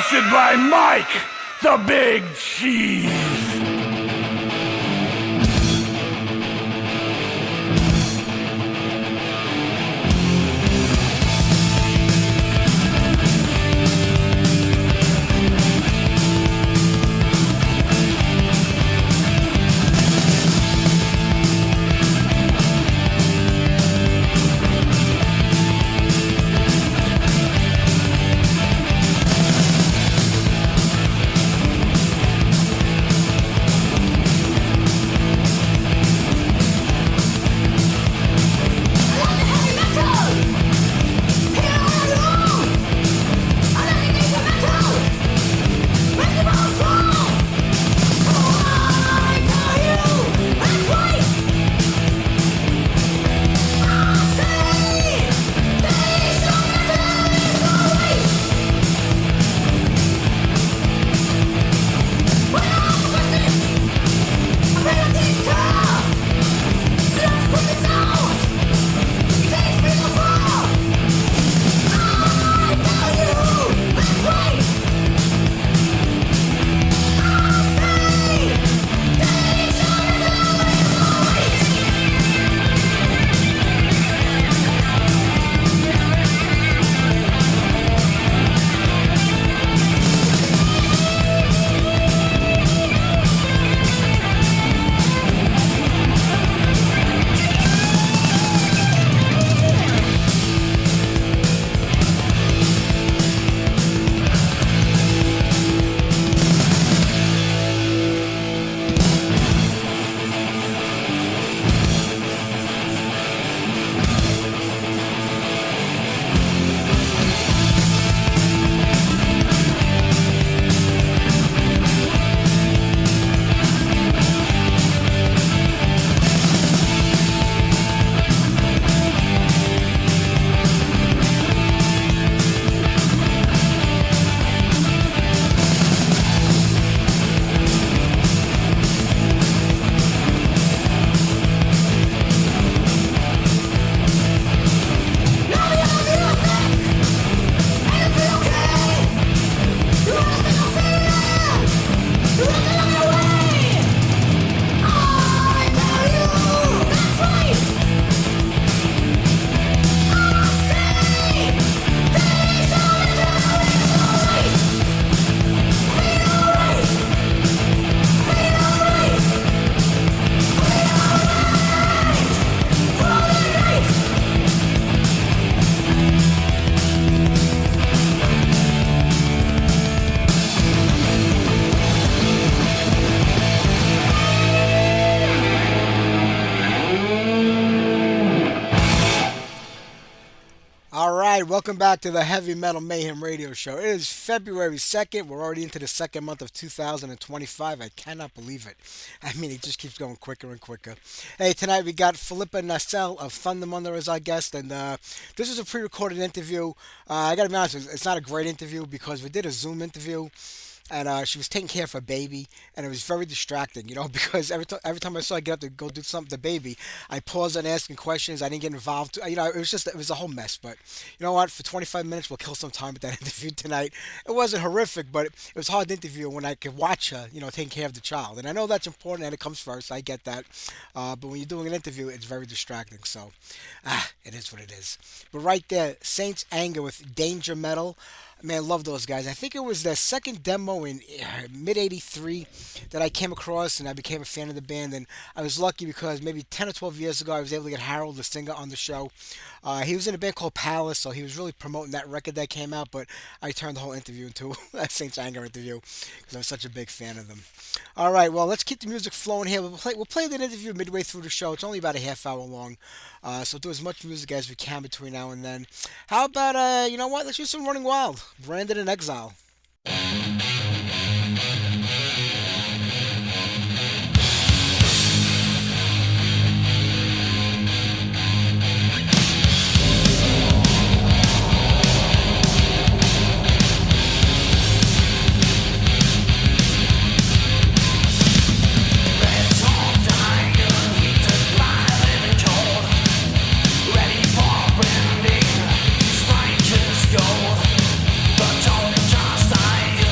hosted by Mike, the Big Cheese. Welcome back to the Heavy Metal Mayhem Radio Show. It is February 2nd. We're already into the second month of 2025. I cannot believe it. I mean, it just keeps going quicker and quicker. Hey, tonight we got Filippa Nassil of Thundermother as our guest, and this is a pre-recorded interview. I gotta be honest, it's not a great interview because we did a Zoom interview. And she was taking care of her baby, and it was very distracting, because every time I saw her get up to go do something to the baby, I paused on asking questions. I didn't get involved. It was a whole mess. But you know what? For 25 minutes, we'll kill some time with that interview tonight. It wasn't horrific, but it was hard to interview when I could watch her, taking care of the child. And I know that's important and it comes first. I get that. But when you're doing an interview, it's very distracting. So, it is what it is. But right there, Saints Anger with Danger Metal. Man, I love those guys. I think it was their second demo in mid '83 that I came across, and I became a fan of the band. And I was lucky because maybe 10 or 12 years ago, I was able to get Harold, the singer, on the show. He was in a band called Palace, so he was really promoting that record that came out. But I turned the whole interview into a Saints Anger interview because I was such a big fan of them. All right, well, let's keep the music flowing here. We'll play that interview midway through the show. It's only about a half hour long, so do as much music as we can between now and then. How about, you know what? Let's do some Running Wild. Branded in Exile. But only just I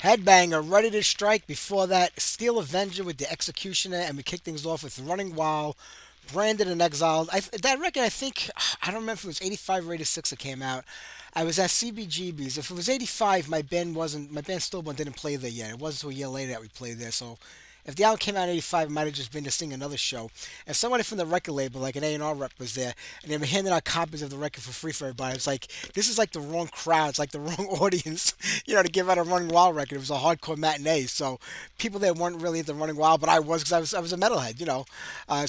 Headbanger, Ready to Strike. Before that, Steel Avenger with the Executioner, and we kick things off with Running Wild, Branded and Exiled. That record, I think, I don't remember if it was 85 or 86 that came out. I was at CBGB's. If it was 85, my band still didn't play there yet. It wasn't until a year later that we played there. So if the album came out in 85, it might have just been to sing another show. And somebody from the record label, like an A&R rep, was there, and they were handing out copies of the record for free for everybody. It's like, this is like the wrong crowd. It's like the wrong audience, to give out a Running Wild record. It was a hardcore matinee. So people that weren't really into Running Wild, but I was, because I was a metalhead.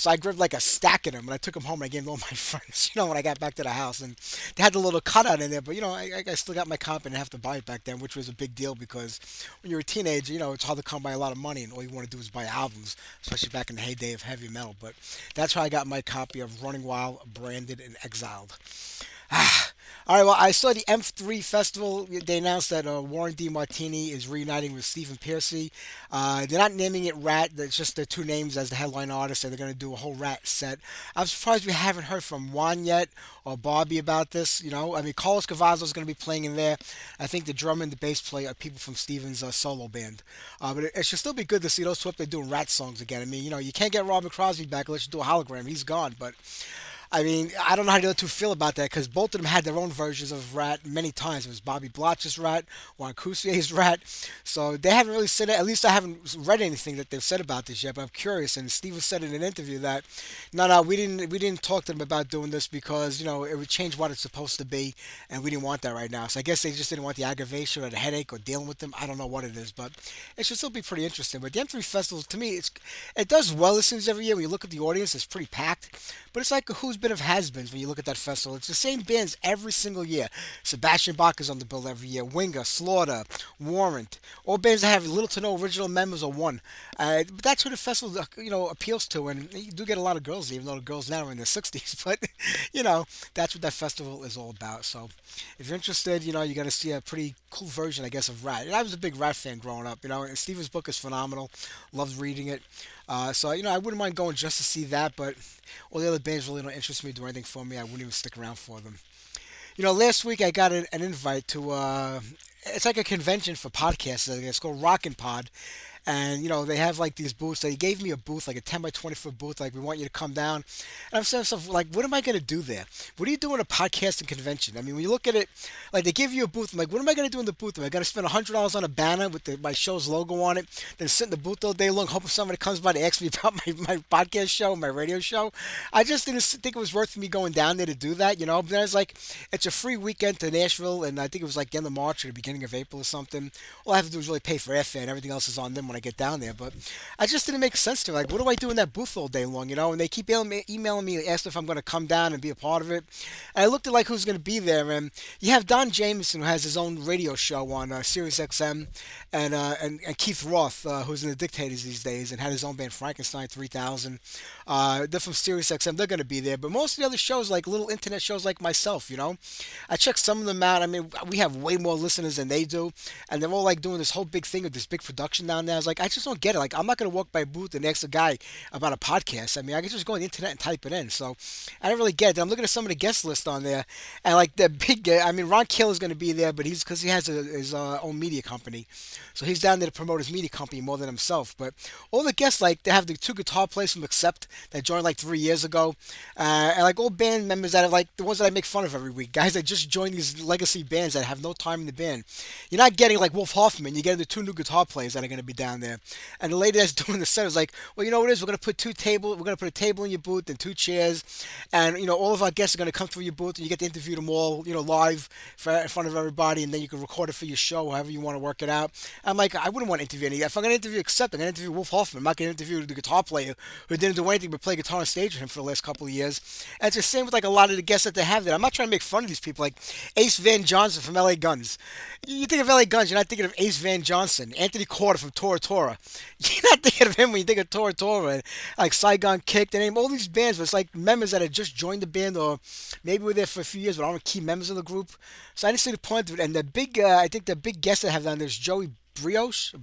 So I grabbed like a stack of them, and I took them home, and I gave them to all my friends, when I got back to the house. And they had the little cutout in there, but, I still got my copy and have to buy it back then, which was a big deal because when you're a teenager, it's hard to come by a lot of money, and all you want to do is buy albums, especially back in the heyday of heavy metal. But that's how I got my copy of Running Wild, Branded, and Exiled. All right, well, I saw the M3 Festival. They announced that Warren D. Martini is reuniting with Stephen Pearcy. They're not naming it Rat. It's just the two names as the headline artist, and they're going to do a whole Rat set. I'm surprised we haven't heard from Juan yet or Bobby about this. I mean, Carlos Cavazzo is going to be playing in there. I think the drummer and the bass player are people from Stephen's solo band. But it should still be good to see those two up there doing Rat songs again. I mean, you can't get Robin Crosby back unless you do a hologram. He's gone, but I mean, I don't know how the other two feel about that because both of them had their own versions of Rat many times. It was Bobby Blotch's Rat, Juan Croucier's Rat. So they haven't really said it. At least I haven't read anything that they've said about this yet. But I'm curious. And Steven said in an interview that no, we didn't talk to them about doing this because it would change what it's supposed to be, and we didn't want that right now. So I guess they just didn't want the aggravation or the headache or dealing with them. I don't know what it is, but it should still be pretty interesting. But the M3 Festival, to me, it does well. It seems every year when you look at the audience, it's pretty packed. But it's like a who's been of has-beens when you look at that festival. It's the same bands every single year. Sebastian Bach is on the bill every year. Winger, Slaughter, Warrant. All bands that have little to no original members or one. But that's who the festival, appeals to. And you do get a lot of girls, even though the girls now are in their 60s. But, that's what that festival is all about. So if you're interested, you're going to see a pretty cool version, I guess, of Rat. And I was a big Rat fan growing up, and Steven's book is phenomenal. Loved reading it. So, I wouldn't mind going just to see that, but all the other bands really don't interest me, do anything for me. I wouldn't even stick around for them. Last week I got an invite to, it's like a convention for podcasts. It's called Rockin' Pod. And, they have like these booths. They gave me a booth, like a 10 by 20 foot booth. Like, we want you to come down. And I'm saying to myself, like, what am I going to do there? What do you do at a podcasting convention? I mean, when you look at it, like, they give you a booth. I'm like, what am I going to do in the booth? Am I going to spend $100 on a banner with my show's logo on it? Then sit in the booth all day long, hoping somebody comes by to ask me about my podcast show, my radio show? I just didn't think it was worth me going down there to do that, But then it's like, it's a free weekend to Nashville. And I think it was like the end of March or the beginning of April or something. All I have to do is really pay for airfare, and everything else is on them when I get down there. But I just didn't make sense to me. Like, what do I do in that booth all day long, And they keep emailing me, asked if I'm going to come down and be a part of it. And I looked at like who's going to be there, and you have Don Jameson, who has his own radio show on Sirius XM, and Keith Roth, who's in the Dictators these days, and had his own band Frankenstein 3000. They're from Sirius XM. They're going to be there. But most of the other shows, like little internet shows like myself, I checked some of them out. I mean, we have way more listeners than they do, and they're all like doing this whole big thing with this big production down there. I was like, I just don't get it. Like, I'm not going to walk by a booth and ask a guy about a podcast. I mean, I can just go on the internet and type it in. So I don't really get it. I'm looking at some of the guest list on there, and like the big, I mean, Ron Kill is going to be there, but because he has his own media company, so he's down there to promote his media company more than himself. But all the guests, like, they have the two guitar players from Accept that joined like 3 years ago, and like old band members that are like the ones that I make fun of every week, guys that just joined these legacy bands that have no time in the band. You're not getting like Wolf Hoffman. You're getting the two new guitar players that are going to be down there. And the lady that's doing the set was like, well, you know what it is? We're going to put we're going to put a table in your booth and two chairs. And, all of our guests are going to come through your booth, and you get to interview them all, live in front of everybody. And then you can record it for your show, however you want to work it out. I'm like, I wouldn't want to interview any. If I'm going to interview Accept, I'm going to interview Wolf Hoffman. I'm not going to interview the guitar player who didn't do anything but play guitar on stage with him for the last couple of years. And it's the same with like a lot of the guests that they have there. I'm not trying to make fun of these people, like Ace Van Johnson from LA Guns. You think of LA Guns, you're not thinking of Ace Van Johnson. Anthony Corder from Tora Tora. You're not thinking of him when you think of Tora Tora. Like Saigon Kick, they name all these bands, but it's like members that had just joined the band or maybe were there for a few years, but aren't key members of the group. So I didn't see the point of it. And the big, I think the big guest I have down there is Joey Brioche. I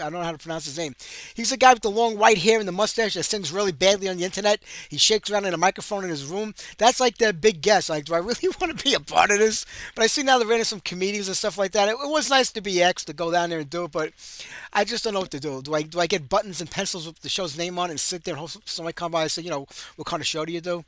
don't know how to pronounce his name. He's a guy with the long white hair and the mustache that sings really badly on the internet. He shakes around in a microphone in his room. That's like the big guess. Like, do I really want to be a part of this? But I see now they're running some comedians and stuff like that. It was nice to be asked to go down there and do it, but I just don't know what to do. Do I get buttons and pencils with the show's name on it and sit there and hope somebody come by and say, what kind of show do you do?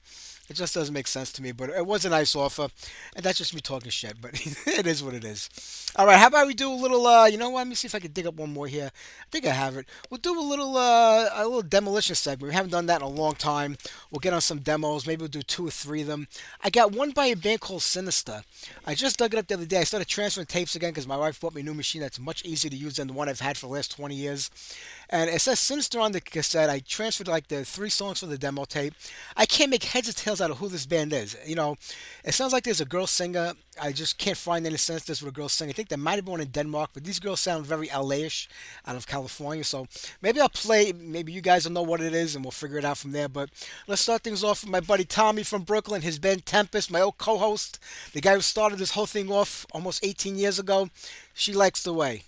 It just doesn't make sense to me, but it was a nice offer, and that's just me talking shit. But it is what it is. All right, how about we do a little? You know what? Let me see if I can dig up one more here. I think I have it. We'll do a little demolition segment. We haven't done that in a long time. We'll get on some demos. Maybe we'll do two or three of them. I got one by a band called Sinister. I just dug it up the other day. I started transferring tapes again because my wife bought me a new machine that's much easier to use than the one I've had for the last 20 years. And it says Sinister on the cassette. I transferred like the three songs for the demo tape. I can't make heads or tails out of who this band is. It sounds like there's a girl singer. I just can't find any sense this with a girl singer. I think they might have been one in Denmark, but these girls sound very LA-ish out of California. So maybe I'll play. Maybe you guys will know what it is, and we'll figure it out from there. But let's start things off with my buddy Tommy from Brooklyn, his band Tempest, my old co-host, the guy who started this whole thing off almost 18 years ago. She likes the way.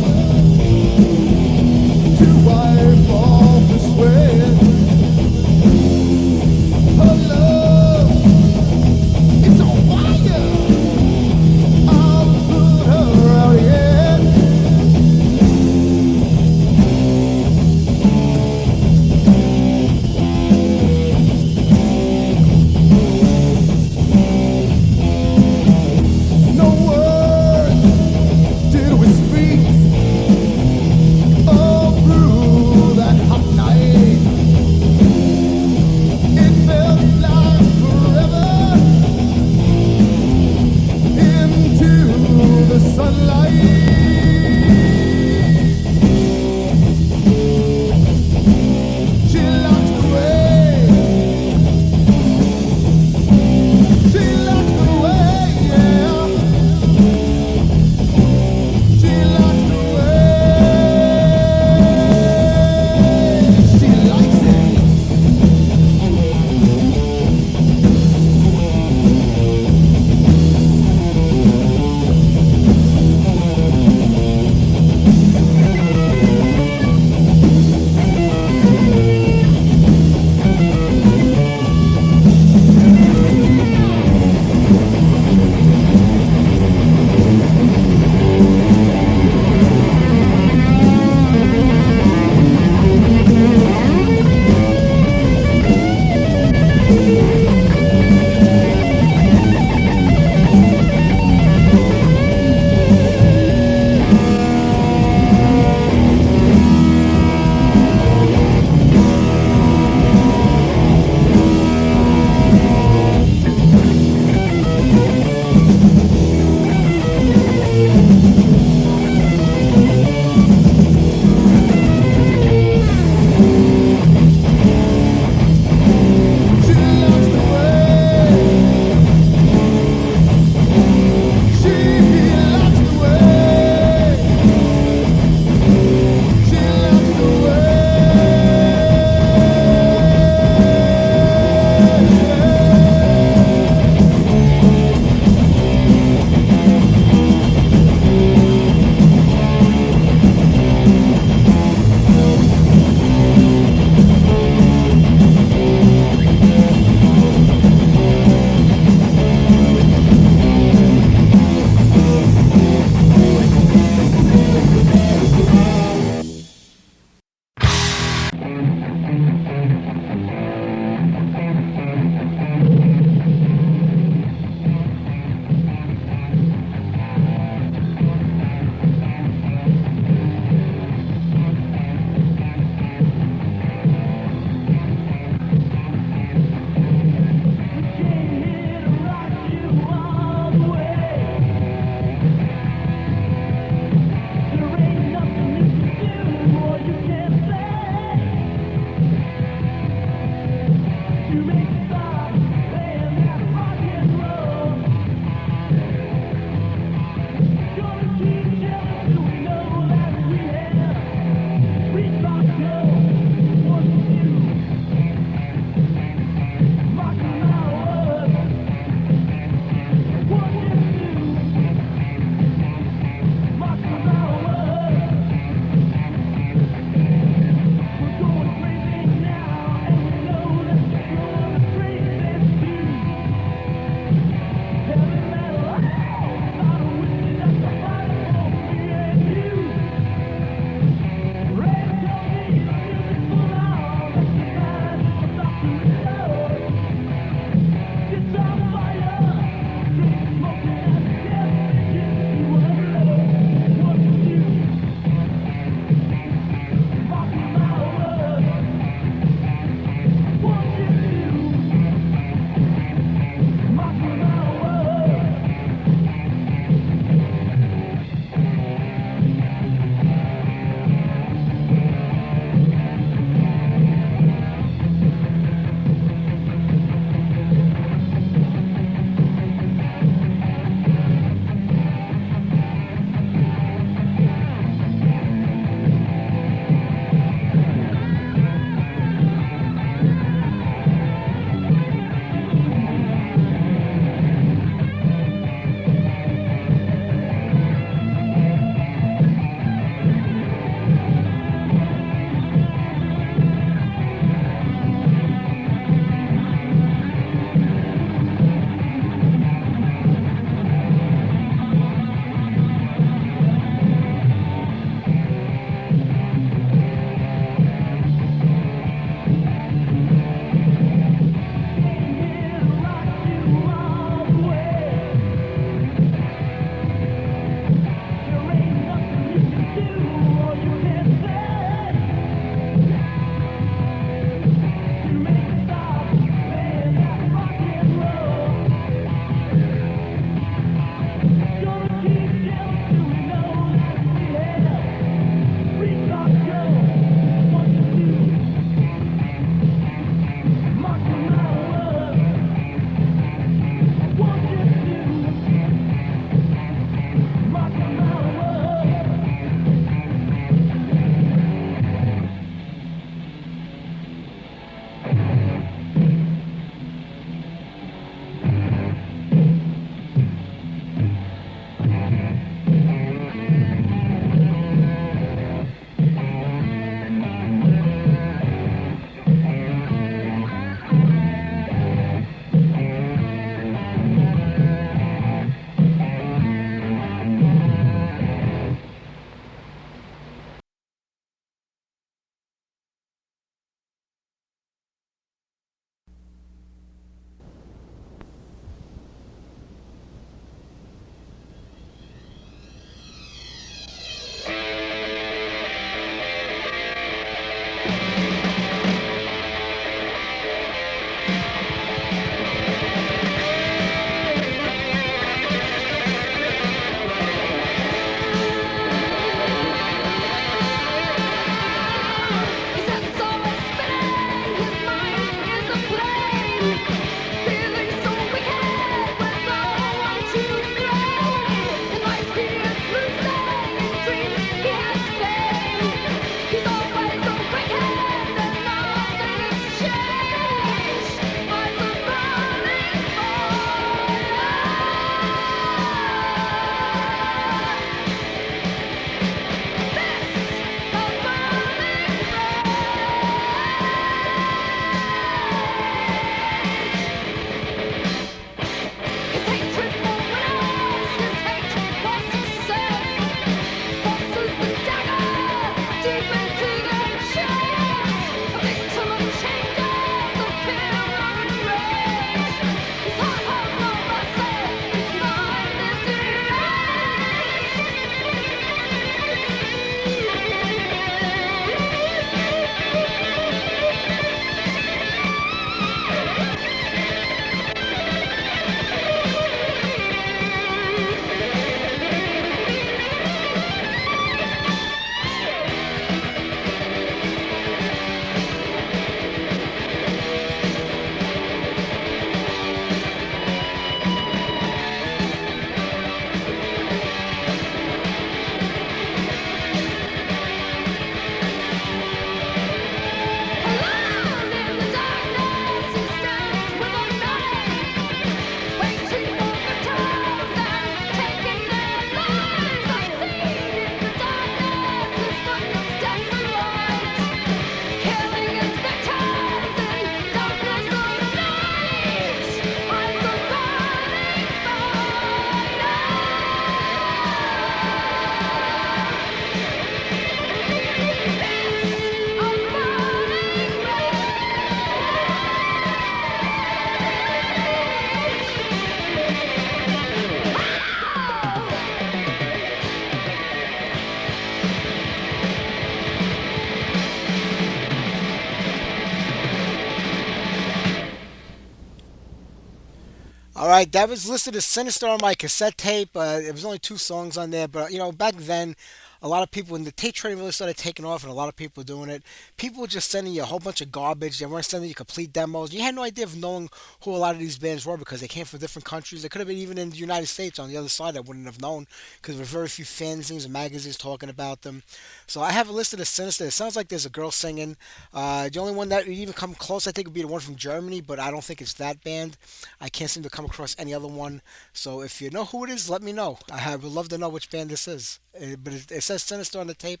All right, that was listed as Sinister on my cassette tape. It was only two songs on there, but back then, a lot of people when the tape trading really started taking off, and a lot of people were doing it. People were just sending you a whole bunch of garbage. They weren't sending you complete demos. You had no idea of knowing who a lot of these bands were because they came from different countries. They could have been even in the United States on the other side. I wouldn't have known because there were very few fanzines and magazines talking about them. So I have it listed as Sinister. It sounds like there's a girl singing. The only one that would even come close, I think, would be the one from Germany, but I don't think it's that band. I can't seem to come across any other one. So if you know who it is, let me know. Would love to know which band this is. But it says Sinister on the tape,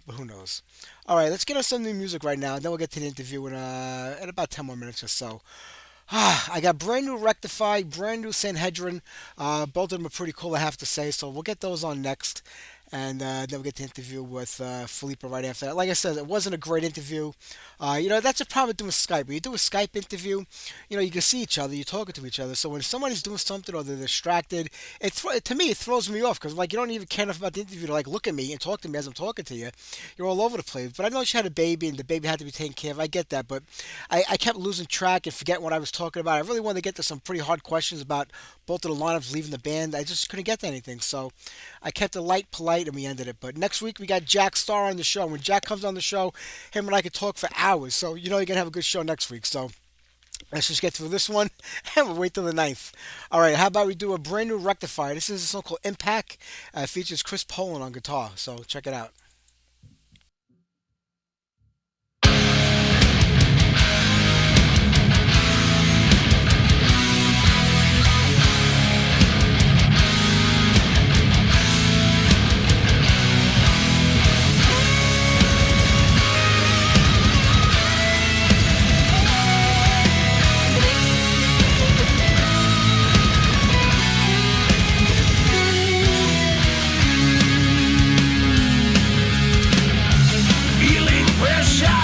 but who knows? All right, let's get on some new music right now, and then we'll get to the interview in about 10 more minutes or so. I got brand new Rectify, brand new Sanhedrin. Both of them are pretty cool, I have to say. So we'll get those on next. And then we'll get the interview with Filippa right after that. Like I said, it wasn't a great interview. That's a problem with doing Skype. When you do a Skype interview, you can see each other, you're talking to each other. So when somebody's doing something or they're distracted, to me, it throws me off because like you don't even care enough about the interview to like look at me and talk to me as I'm talking to you. You're all over the place. But I know she had a baby and the baby had to be taken care of. I get that, but I kept losing track and forgetting what I was talking about. I really wanted to get to some pretty hard questions about both of the lineups leaving the band. I just couldn't get to anything. So I kept it light, polite, and we ended it. But next week we got Jack Starr on the show. When Jack comes on the show, him and I could talk for hours. So you're gonna have a good show next week. So let's just get through this one and we'll wait till the ninth. All right, how about we do a brand new Rectifier? This is a song called Impact. It features Chris Poland on guitar. So check it out. Feeling pressure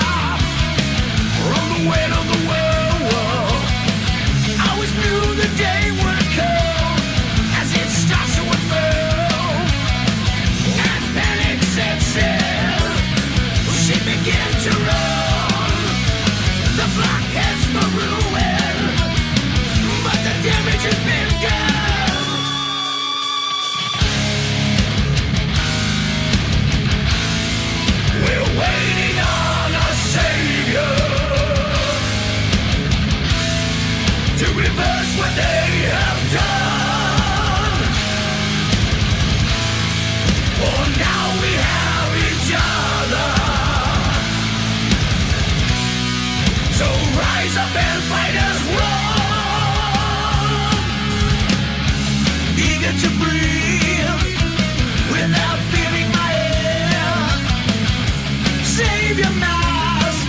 from the weight of the world. I always knew the day would come as it starts to unfurl. And panic sets in. She began to run. The blockheads for ruin, but the damage has been done. We're waiting on a savior to reverse what they have done. For now we have each other. So rise up and fight us wrong. Eager to breathe without feeling my air. Save your mask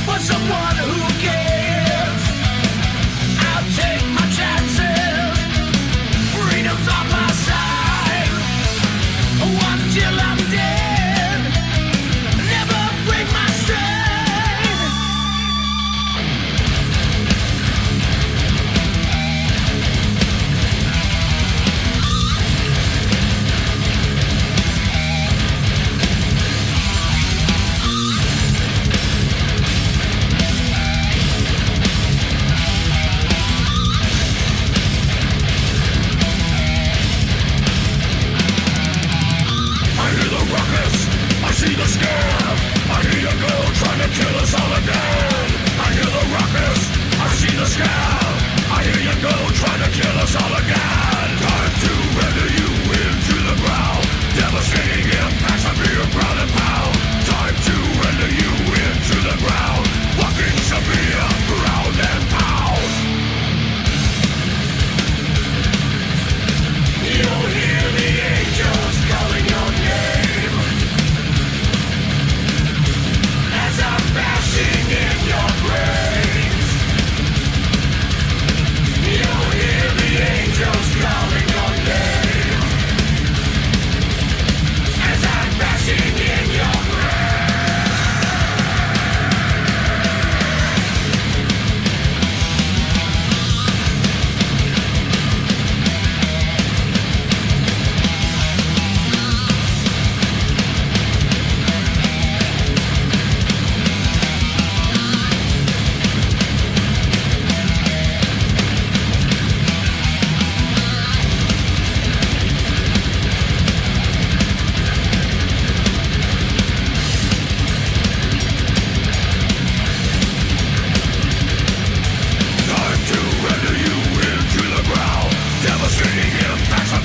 for someone who cares. I'll take my chances. Freedom's on my side. Until I'm dead, never break my strength.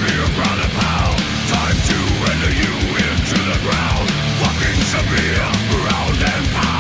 severe ground and pound. Time to render you into the ground. Fucking severe ground and pound.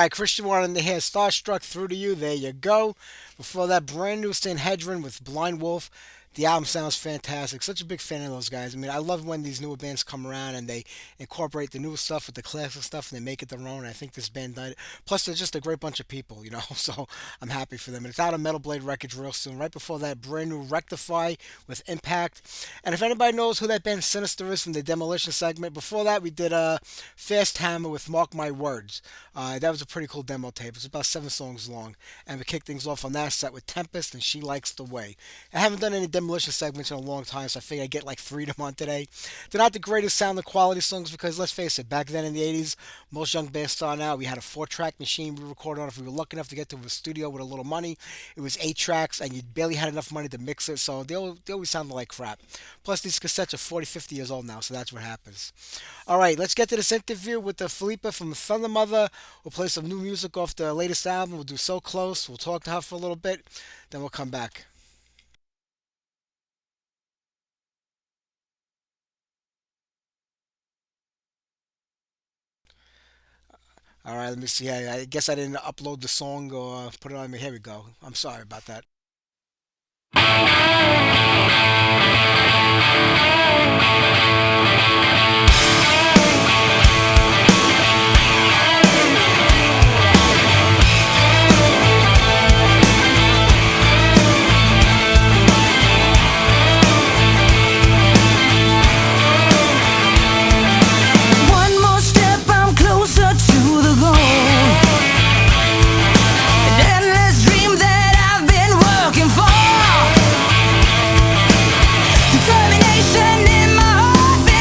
right, Christian wanted in the hair. Starstruck through to you. There you go. Before that, brand new Sanhedrin with Blind Wolf. The album sounds fantastic. Such a big fan of those guys. I mean, I love when these newer bands come around and they incorporate the new stuff with the classic stuff and they make it their own. I think this band did it. Plus, they're just a great bunch of people, you know. So I'm happy for them. And it's out on Metal Blade Records real soon. Right before that, brand new Rectify with Impact. And if anybody knows who that band Sinister is from the Demolition segment, before that we did Fast Hammer with Mark My Words. That was a pretty cool demo tape. It's about 7 songs long. And we kicked things off on that set with Tempest and She Likes the Way. I haven't done any Demolition segments in a long time, so I figured I'd get like 3 of them on today. They're not the greatest sound and quality songs because, let's face it, back then in the 80s, most young bands starting out, we had a 4-track machine we recorded on. If we were lucky enough to get to a studio with a little money, it was 8 tracks, and you barely had enough money to mix it, so they always sounded like crap. Plus, these cassettes are 40, 50 years old now, so that's what happens. All right, let's get to this interview with the Filippa from Thundermother. We'll play some new music off the latest album. We'll do So Close. We'll talk to her for a little bit, then we'll come back. All right, let me see. I guess I didn't upload the song or put it on me. Here we go. I'm sorry about that. One more step, I'm closer to the goal. An endless dream that I've been working for. Determination in my heart.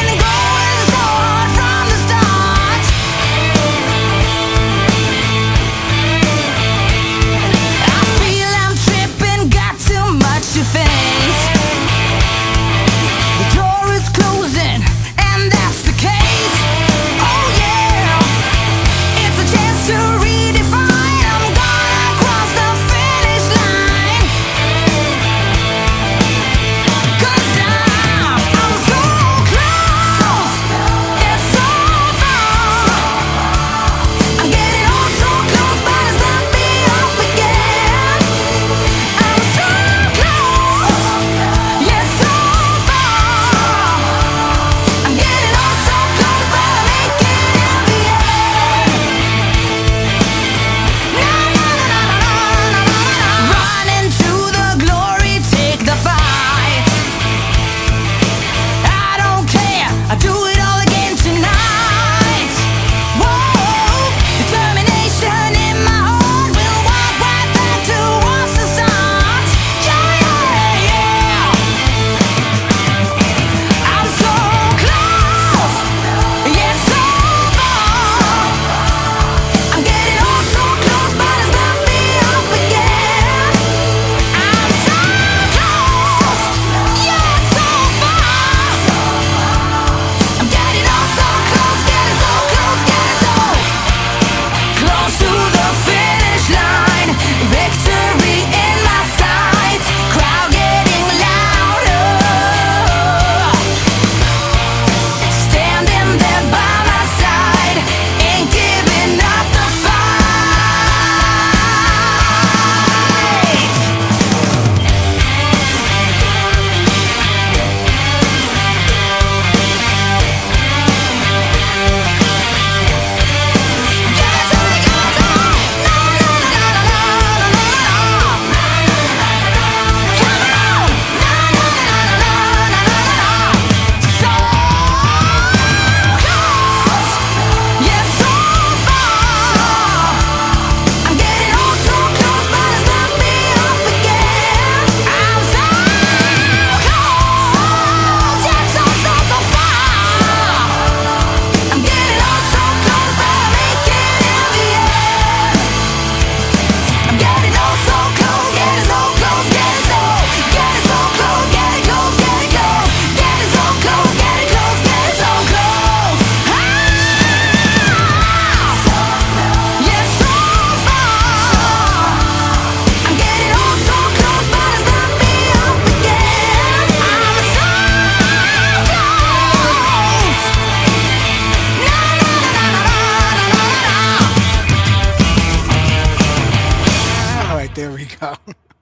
There we go.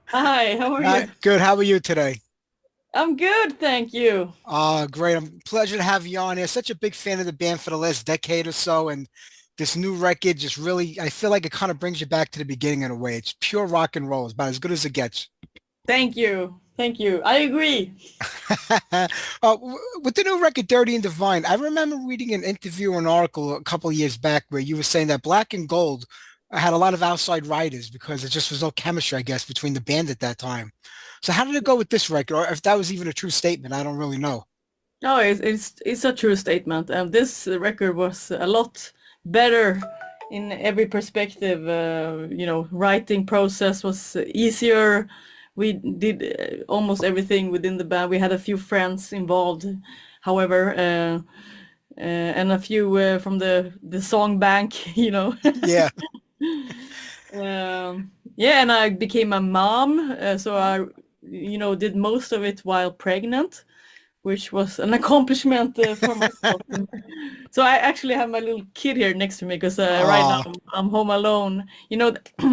Hi, how are you? Good. How are you today? I'm good, thank you. Great. I'm pleasure to have you on here. Such a big fan of the band for the last decade or so, and this new record just really, I feel like it kind of brings you back to the beginning in a way. It's pure rock and roll. It's about as good as it gets. Thank you. Thank you. I agree. With the new record, Dirty and Divine, I remember reading an interview or an article a couple of years back where you were saying that Black and Gold had a lot of outside writers because it just was no chemistry, I guess, between the band at that time. So how did it go with this record? Or if that was even a true statement, I don't really know. No, it's a true statement, and this record was a lot better in every perspective. Writing process was easier. We did almost everything within the band. We had a few friends involved, however, and a few from the song bank, Yeah. Yeah, and I became a mom, so I, did most of it while pregnant, which was an accomplishment for myself. So I actually have my little kid here next to me because right now Oh, I'm home alone.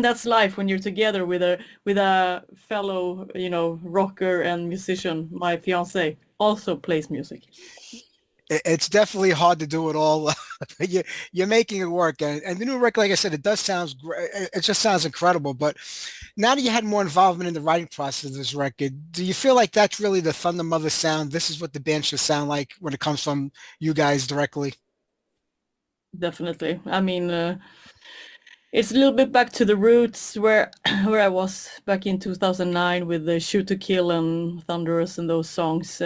That's life when you're together with a fellow, rocker and musician. My fiance also plays music. it's definitely hard to do it all. You're making it work. And the new record, like I said, it does sounds great. It just sounds incredible. But now that you had more involvement in the writing process of this record, do you feel like that's really the Thundermother sound? This is what the band should sound like when it comes from you guys directly? Definitely. I mean, it's a little bit back to the roots where where I was back in 2009 with the Shoot to Kill and Thunderous and those songs.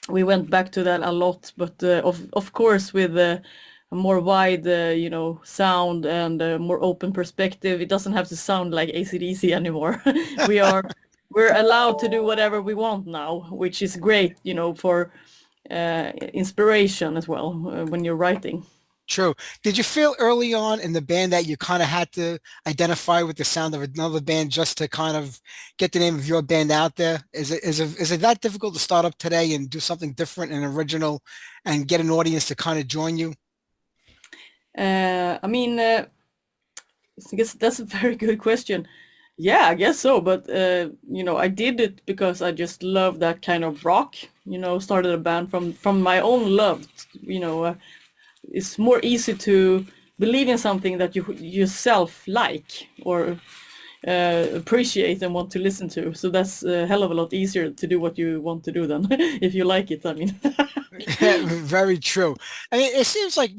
We went back to that a lot, but of course with a more wide, sound and a more open perspective. It doesn't have to sound like AC/DC anymore. we are we're allowed to do whatever we want now, which is great, for inspiration as well when you're writing. True. Did you feel early on in the band that you kind of had to identify with the sound of another band just to kind of get the name of your band out there? Is it that difficult to start up today and do something different and original and get an audience to kind of join you? I mean, I guess that's a very good question. Yeah, I guess so. But I did it because I just love that kind of rock. Started a band from my own love. It's more easy to believe in something that you yourself like or appreciate and want to listen to. So that's a hell of a lot easier to do what you want to do than if you like it. I mean, Very true. I mean, it seems like,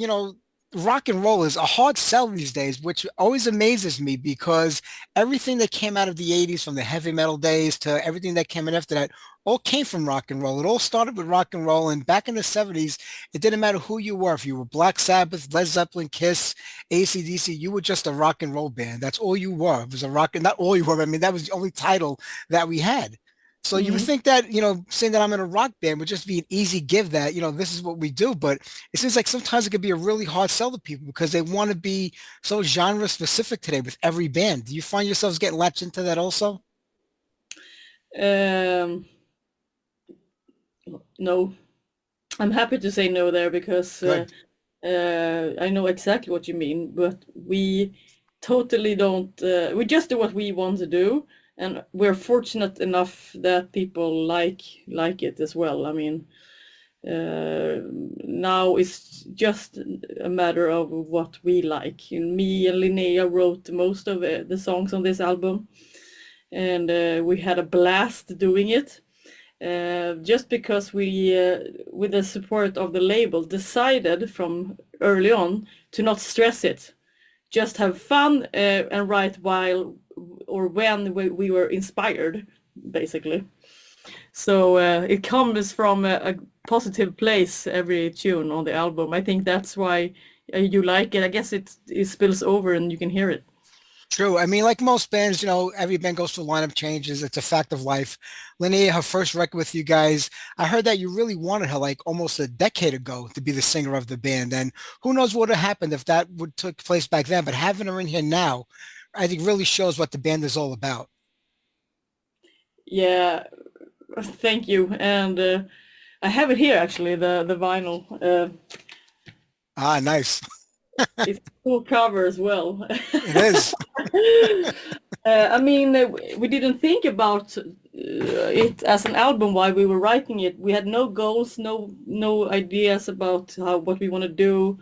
rock and roll is a hard sell these days, which always amazes me because everything that came out of the 80s from the heavy metal days to everything that came in after that all came from rock and roll. It all started with rock and roll. And back in the 70s, it didn't matter who you were. If you were Black Sabbath, Led Zeppelin, Kiss, AC/DC, you were just a rock and roll band. That's all you were. It was a rock and not all you were. I mean, that was the only title that we had. So you would mhm. think that, saying that I'm in a rock band would just be an easy give that, this is what we do. But it seems like sometimes it could be a really hard sell to people because they want to be so genre specific today with every band. Do you find yourselves getting latched into that also? Um, no, I'm happy to say no there because Good. I know exactly what you mean, but we totally don't. We just do what we want to do, and we're fortunate enough that people like it as well. I mean, now it's just a matter of what we like. And me and Linnea wrote most of the songs on this album, and we had a blast doing it. Just because we, with the support of the label, decided from early on to not stress it, just have fun and write while or when we were inspired, basically. So it comes from a positive place, every tune on the album. I think that's why you like it. I guess it spills over and you can hear it. True. I mean, like most bands, every band goes through lineup changes. It's a fact of life. Linnea, her first record with you guys, I heard that you really wanted her like almost a decade ago to be the singer of the band. And who knows what would have happened if that would took place back then. But having her in here now, I think really shows what the band is all about. Yeah, thank you. And I have it here actually, the vinyl. Ah, nice. It's a cool cover as well. It is. I mean, we didn't think about it as an album while we were writing it. We had no goals, no ideas about how what we want to do,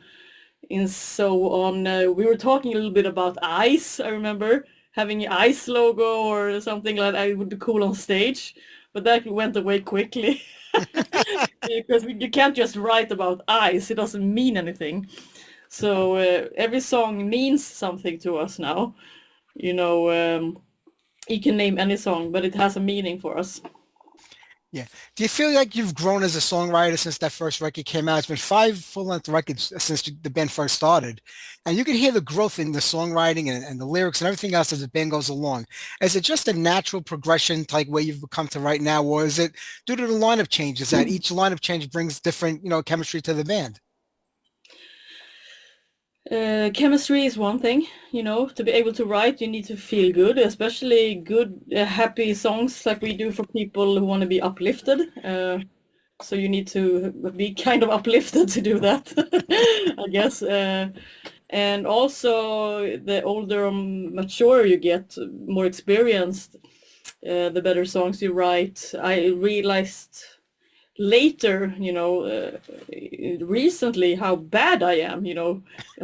and so on. We were talking a little bit about ice. I remember having an ice logo or something like that. It would be cool on stage, but that went away quickly because you can't just write about ice. It doesn't mean anything. So every song means something to us now. You know, you can name any song, but it has a meaning for us. Yeah. Do you feel like you've grown as a songwriter since that first record came out? It's been five full-length records since the band first started. And you can hear the growth in the songwriting and the lyrics and everything else as the band goes along. Is it just a natural progression to like where you've come to right now, or is it due to the lineup changes that each lineup change brings different, chemistry to the band? Chemistry is one thing, to be able to write, you need to feel good, especially good, happy songs like we do for people who want to be uplifted. So you need to be kind of uplifted to do that, I guess. And also, the older and mature you get, more experienced, the better songs you write. I realized later, recently how bad I am,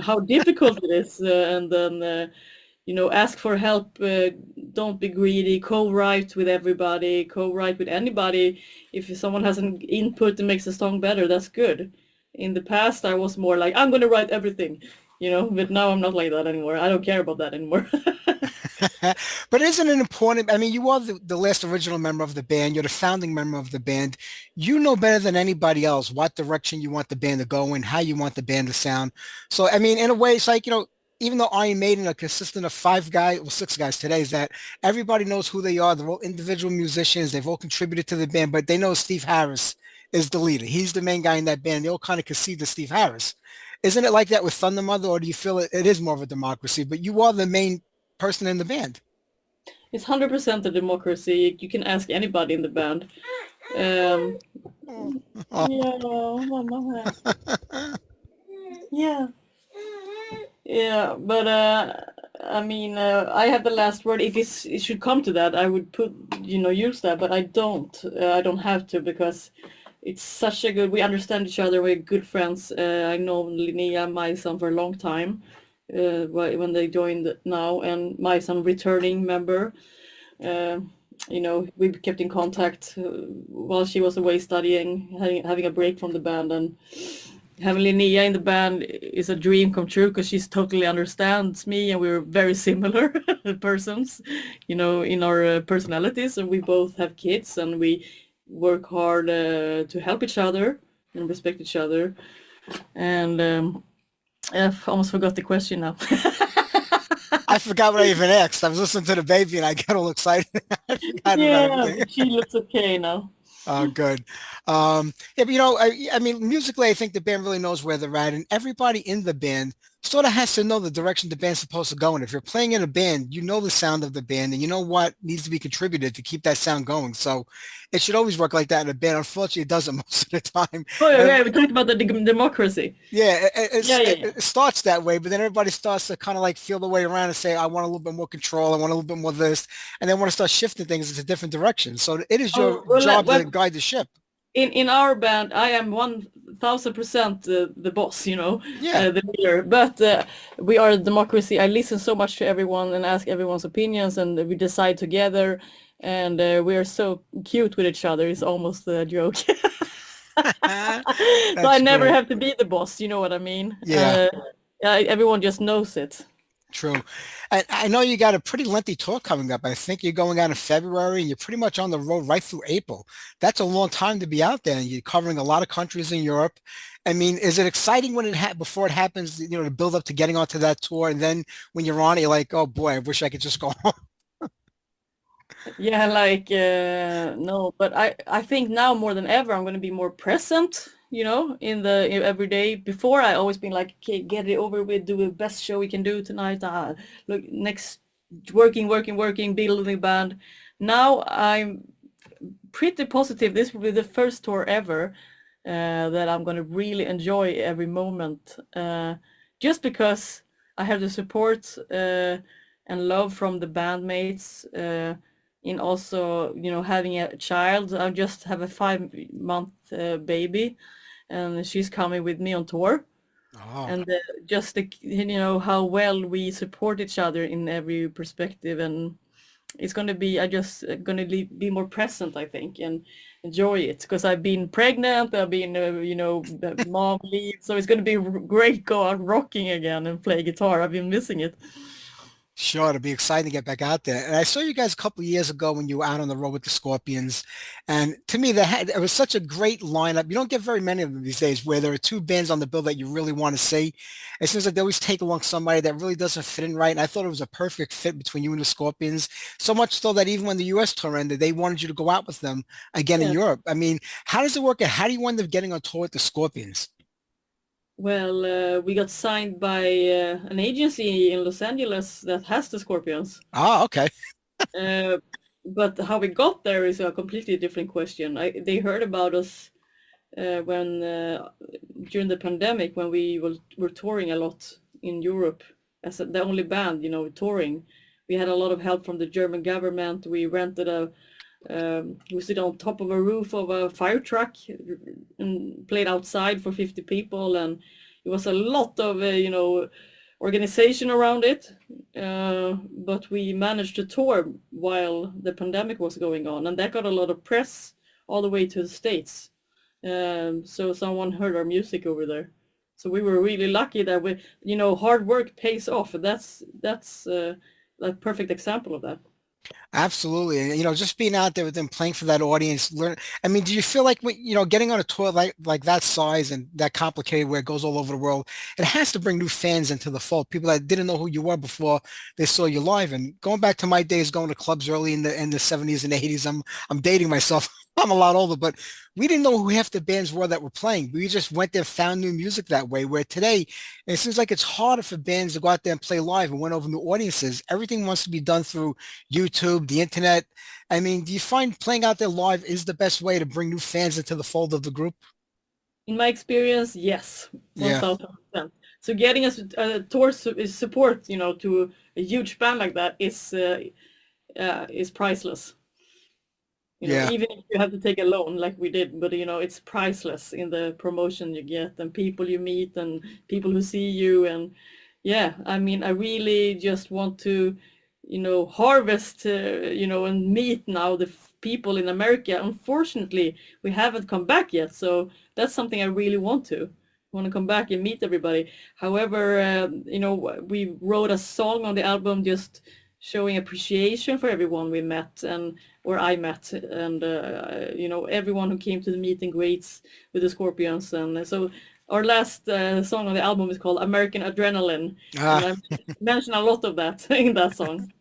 how difficult it is, and then, ask for help. Don't be greedy. Co-write with everybody. Co-write with anybody. If someone has an input that makes a song better, that's good. In the past, I was more like, I'm going to write everything, but now I'm not like that anymore. I don't care about that anymore. But isn't it important? I mean, you are the last original member of the band. You're the founding member of the band. You know better than anybody else what direction you want the band to go in, how you want the band to sound. So, I mean, in a way, it's like, even though Iron Maiden are consistent of five guys, well, six guys today, is that everybody knows who they are. They're all individual musicians. They've all contributed to the band, but they know Steve Harris is the leader. He's the main guy in that band. They all kind of concede to Steve Harris. Isn't it like that with Thundermother, or do you feel it is more of a democracy, but you are the main person in the band? It's 100% a democracy. You can ask anybody in the band. Um, Oh. yeah, Mama has. Yeah. Yeah, but I mean, I have the last word. If it should come to that, I would use that, but I don't. I don't have to because it's such a good. We understand each other. We're good friends. I know Linnea, my son, for a long time. When they joined now, and my son returning member. Uh, we kept in contact while she was away studying, having a break from the band, and having Linnea in the band is a dream come true because she totally understands me, and we're very similar persons, in our personalities, and we both have kids, and we work hard to help each other and respect each other. And I almost forgot the question now. I forgot what I even asked. I was listening to the baby and I got all excited. I forgot about Yeah, everything. she looks okay now. Oh, good. Yeah, but I mean, musically, I think the band really knows where they're at, and everybody in the band sort of has to know the direction the band's supposed to go in. If you're playing in a band, you know the sound of the band, and you know what needs to be contributed to keep that sound going. So it should always work like that in a band. Unfortunately, it doesn't most of the time. Oh yeah, And yeah, we talked about the democracy. yeah, Yeah, yeah, yeah. it starts that way, but then everybody starts to kind of like feel the way around and say, I want a little bit more control. I want a little bit more of this. And then want to start shifting things into different directions. So it is your Oh, well, job to guide the ship. in our band, I am 1,000% the boss, Yeah. the leader. But we are a democracy. I listen so much to everyone and ask everyone's opinions, and we decide together. And we are so cute with each other. It's almost a joke. So I That's never great. have to be the boss. You know what I mean? Yeah, Yeah, everyone just knows it. true. And I know you got a pretty lengthy tour coming up. I think you're going out in February and you're pretty much on the road right through April. That's a long time to be out there and you're covering a lot of countries in Europe. I mean, is it exciting when before it happens, to build up to getting onto that tour, and then when you're on it, you're like, oh boy, I wish I could just go home. Yeah, like no, but I think now more than ever I'm going to be more present, in everyday. Before I always been like, okay, get it over with, do the best show we can do tonight. Look, next, working, building band. Now I'm pretty positive this will be the first tour ever that I'm going to really enjoy every moment, just because I have the support. and love from the bandmates. In also, having a child. I just have a 5 month baby, and she's coming with me on tour. Oh, And just how well we support each other in every perspective, and it's going to be I just going to be more present, I think, and enjoy it, because I've been pregnant, I've been mom leave, so it's going to be great, go out rocking again and play guitar. I've been missing it. sure. It'll be exciting to get back out there. And I saw you guys a couple of years ago when you were out on the road with the Scorpions. And to me, it was such a great lineup. You don't get very many of them these days where there are two bands on the bill that you really want to see. It seems like they always take along somebody that really doesn't fit in right. And I thought it was a perfect fit between you and the Scorpions. So much so that even when the US tour ended, they wanted you to go out with them again in Yeah. Europe. I mean, how does it work? And how do you end up getting on tour with the Scorpions? Well, we got signed by an agency in Los Angeles that has the Scorpions. Ah, okay. Uh, but how we got there is a completely different question. They heard about us when during the pandemic, when were touring a lot in Europe as the only band, touring. We had a lot of help from the German government. We rented we sit on top of a roof of a fire truck and played outside for 50 people, and it was a lot of organization around it. But we managed to tour while the pandemic was going on, and that got a lot of press all the way to the States. So someone heard our music over there. So we were really lucky that hard work pays off. That's a perfect example of that. Absolutely. And, just being out there with them, playing for that audience, learn. I mean, do you feel like, getting on a tour like that size and that complicated where it goes all over the world, it has to bring new fans into the fold, people that didn't know who you were before they saw you live. And going back to my days, going to clubs early in the 70s and 80s, I'm dating myself. I'm a lot older, but we didn't know who half the bands were that were playing. We just went there, found new music that way. Where today, it seems like it's harder for bands to go out there and play live and win over new audiences. Everything wants to be done through YouTube, the internet. I mean, do you find playing out there live is the best way to bring new fans into the fold of the group? In my experience, yes, Yeah, 1000%. So getting a tour support, to a huge band like that is priceless. yeah. Even if you have to take a loan like we did, but it's priceless in the promotion you get and people you meet and people who see you. And yeah, I mean, I really just want to, harvest, and meet now the people in America. Unfortunately, we haven't come back yet. So that's something I really want to come back and meet everybody. However, we wrote a song on the album just showing appreciation for everyone we met, and or I met, and everyone who came to the meet and greets with the Scorpions. And so our last song on the album is called American Adrenaline, and Ah, I mentioned a lot of that in that song.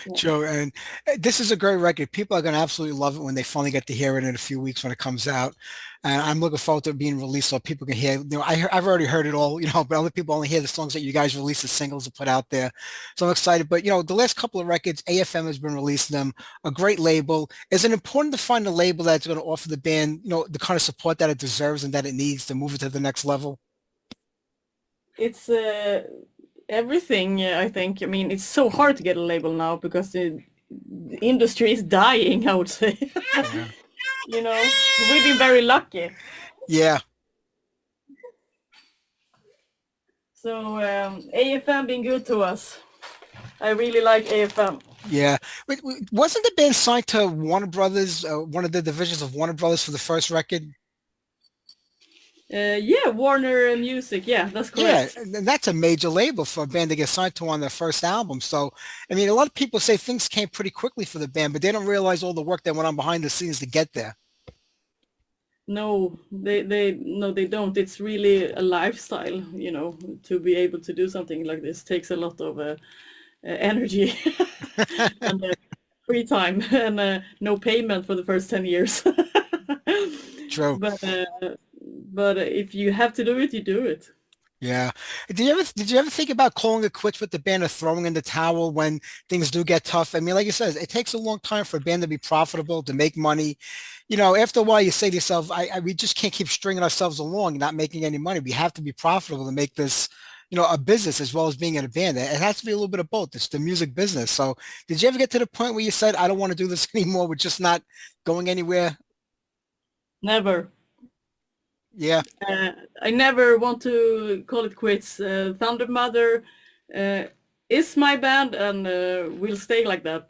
Yeah. Joe, and this is a great record. People are going to absolutely love it when they finally get to hear it in a few weeks when it comes out. And I'm looking forward to it being released so people can hear. I've already heard it all, but other people only hear the songs that you guys release as singles and put out there. So I'm excited. But the last couple of records, AFM has been releasing them. A great label. Is it important to find a label that's going to offer the band, the kind of support that it deserves and that it needs to move it to the next level? It's everything, I think. I mean, it's so hard to get a label now because the industry is dying, I would say. Yeah. We've been very lucky. Yeah. So AFM been good to us. I really like AFM. Yeah. Wasn't the band signed to Warner Brothers, one of the divisions of Warner Brothers for the first record? Yeah, Warner Music. Yeah, that's Yeah, correct. and that's a major label for a band to get signed to on their first album. So, I mean, a lot of people say things came pretty quickly for the band, but they don't realize all the work that went on behind the scenes to get there. No, they don't. It's really a lifestyle, to be able to do something like this takes a lot of energy and free time and no payment for the first 10 years. True. But if you have to do it, you do it. Yeah. Did you ever think about calling it quits with the band or throwing in the towel when things do get tough? I mean, like you said, it takes a long time for a band to be profitable, to make money. After a while, you say to yourself, we just can't keep stringing ourselves along, not making any money. We have to be profitable to make this, a business as well as being in a band. It has to be a little bit of both. It's the music business. So did you ever get to the point where you said, I don't want to do this anymore, we're just not going anywhere? Never. Yeah. I never want to call it quits. Thundermother is my band and will stay like that.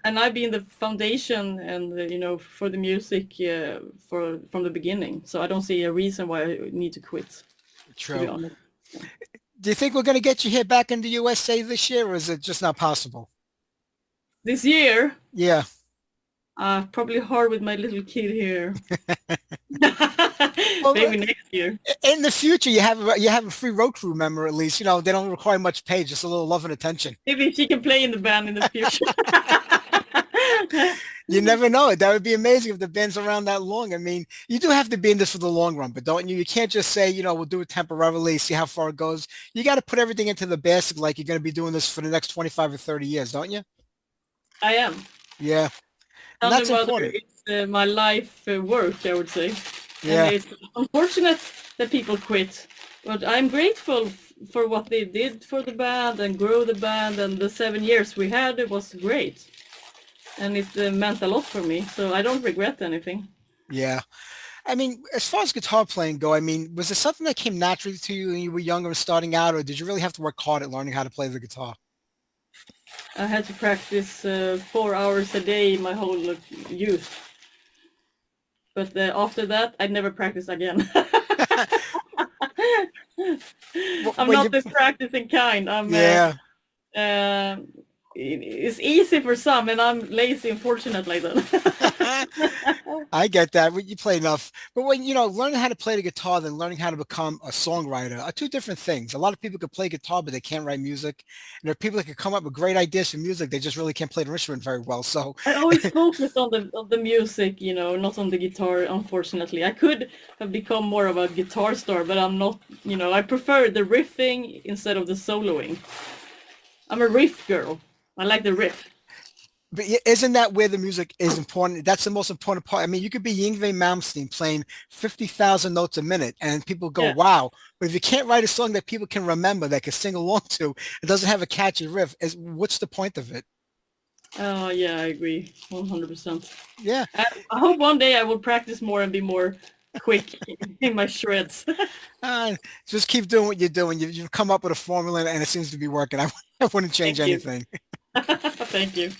And I've been the foundation and for the music from the beginning. So I don't see a reason why I need to quit. To be True. honest. Do you think we're going to get you here back in the USA this year, or is it just not possible? This year, Yeah. probably hard with my little kid here. Well, Maybe next year. in the future, you have a free road crew member at least. They don't require much pay, just a little love and attention. Maybe she can play in the band in the future. You never know. That would be amazing if the band's around that long. I mean, you do have to be in this for the long run, but don't you? You can't just say, we'll do it temporarily, see how far it goes. You got to put everything into the basket like you're going to be doing this for the next 25 or 30 years, don't you? I am. Yeah. And that's important. It's my life work, I would say. Yeah. And it's unfortunate that people quit, but I'm grateful for what they did for the band and grow the band, and the 7 years we had, it was great. And it meant a lot for me, so I don't regret anything. Yeah. I mean, as far as guitar playing go, I mean, was it something that came naturally to you when you were younger and starting out, or did you really have to work hard at learning how to play the guitar? I had to practice 4 hours a day my whole youth. But after that, I never practiced again. I'm not the practicing kind. Yeah. It's easy for some, and I'm lazy and fortunate like that. I get that. You play enough. But when, learning how to play the guitar then learning how to become a songwriter are two different things. A lot of people can play guitar, but they can't write music. And there are people that can come up with great ideas for music. They just really can't play the instrument very well. So I always focus on the music, not on the guitar, unfortunately. I could have become more of a guitar star, but I'm not, I prefer the riffing instead of the soloing. I'm a riff girl. I like the riff. But isn't that where the music is important? That's the most important part. I mean, you could be Yngwie Malmsteen playing 50,000 notes a minute and people go, wow. But if you can't write a song that people can remember, that can sing along to, it doesn't have a catchy riff, what's the point of it? Oh, yeah, I agree. 100%. Yeah. I hope one day I will practice more and be more quick in my shreds. Just keep doing what you're doing. You've come up with a formula and it seems to be working. I wouldn't change anything. Thank you.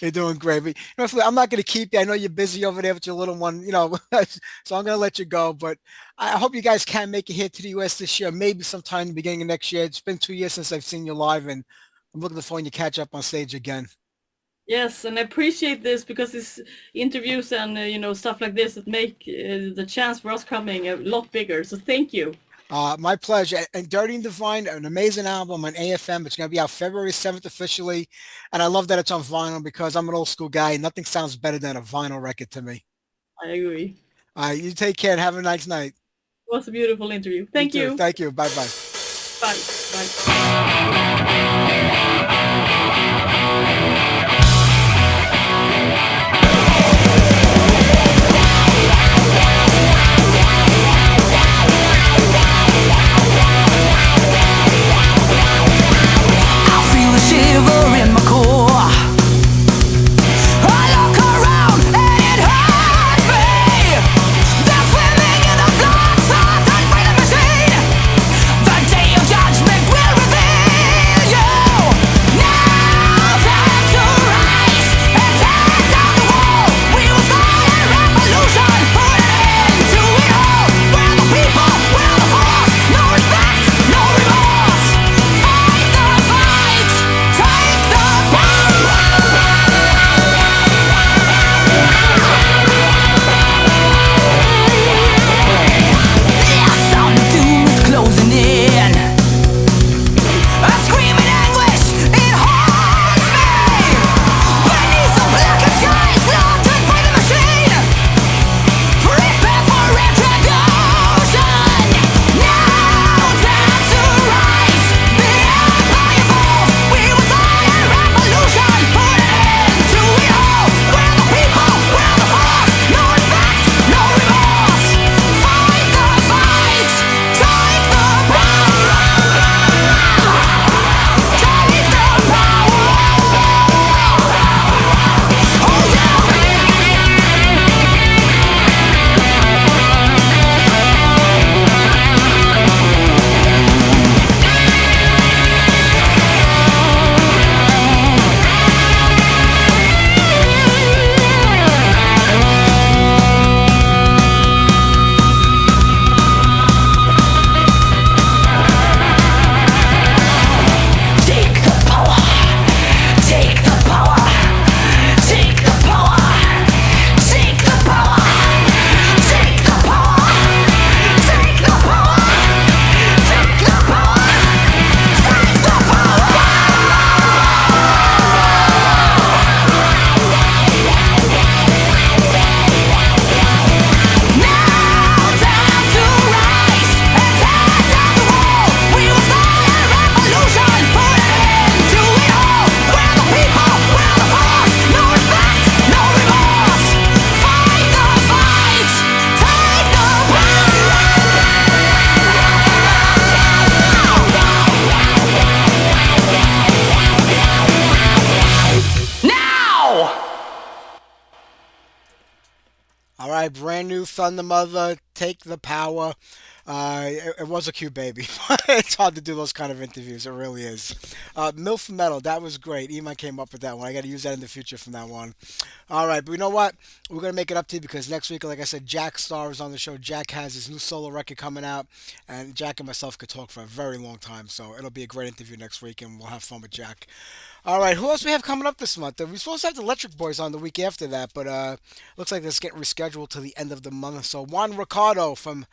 You're doing great. But, I'm not going to keep you. I know you're busy over there with your little one, so I'm going to let you go. But I hope you guys can make it here to the U.S. this year, maybe sometime in the beginning of next year. It's been 2 years since I've seen you live, and I'm looking forward to catch up on stage again. Yes, and I appreciate this because it's interviews and, stuff like this that make the chance for us coming a lot bigger. So thank you. My pleasure. And Dirty and Divine, an amazing album on AFM. It's going to be out February 7th officially. And I love that it's on vinyl because I'm an old school guy. Nothing sounds better than a vinyl record to me. I agree. All right, you take care and have a nice night. It was a beautiful interview. Thank you. Thank you. Bye-bye. Bye. Bye. Shiver in my core. I look around and it hurts me. They're swimming in the blood, so don't bring the machine. The day of judgment will reveal. right, brand new Thundermother, Take the Power. It was a cute baby. It's hard to do those kind of interviews. It really is. MILF Metal, that was great. Iman came up with that one. I got to use that in the future from that one. All right, but you know what? We're going to make it up to you because next week, like I said, Jack Starr is on the show. Jack has his new solo record coming out, and Jack and myself could talk for a very long time. So it'll be a great interview next week, and we'll have fun with Jack. All right, who else we have coming up this month? We're supposed to have the Electric Boys on the week after that, but looks like this getting rescheduled to the end of the month. So Juan Ricardo from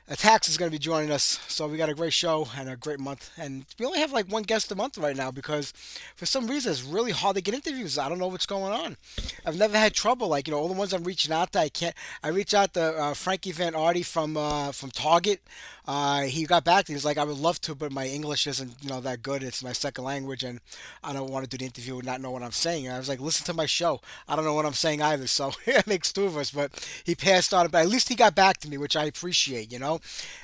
Attacks is going to be joining us. So we got a great show and a great month. And we only have like one guest a month right now because for some reason it's really hard to get interviews. I don't know what's going on. I've never had trouble. Like, all the ones I'm reaching out to, I can't. I reach out to Frankie Van Arty from Target. He got back to me. He's like, I would love to, but my English isn't, that good. It's my second language, and I don't want to do the interview and not know what I'm saying. And I was like, listen to my show. I don't know what I'm saying either. So it makes two of us. But he passed on it. But at least he got back to me, which I appreciate.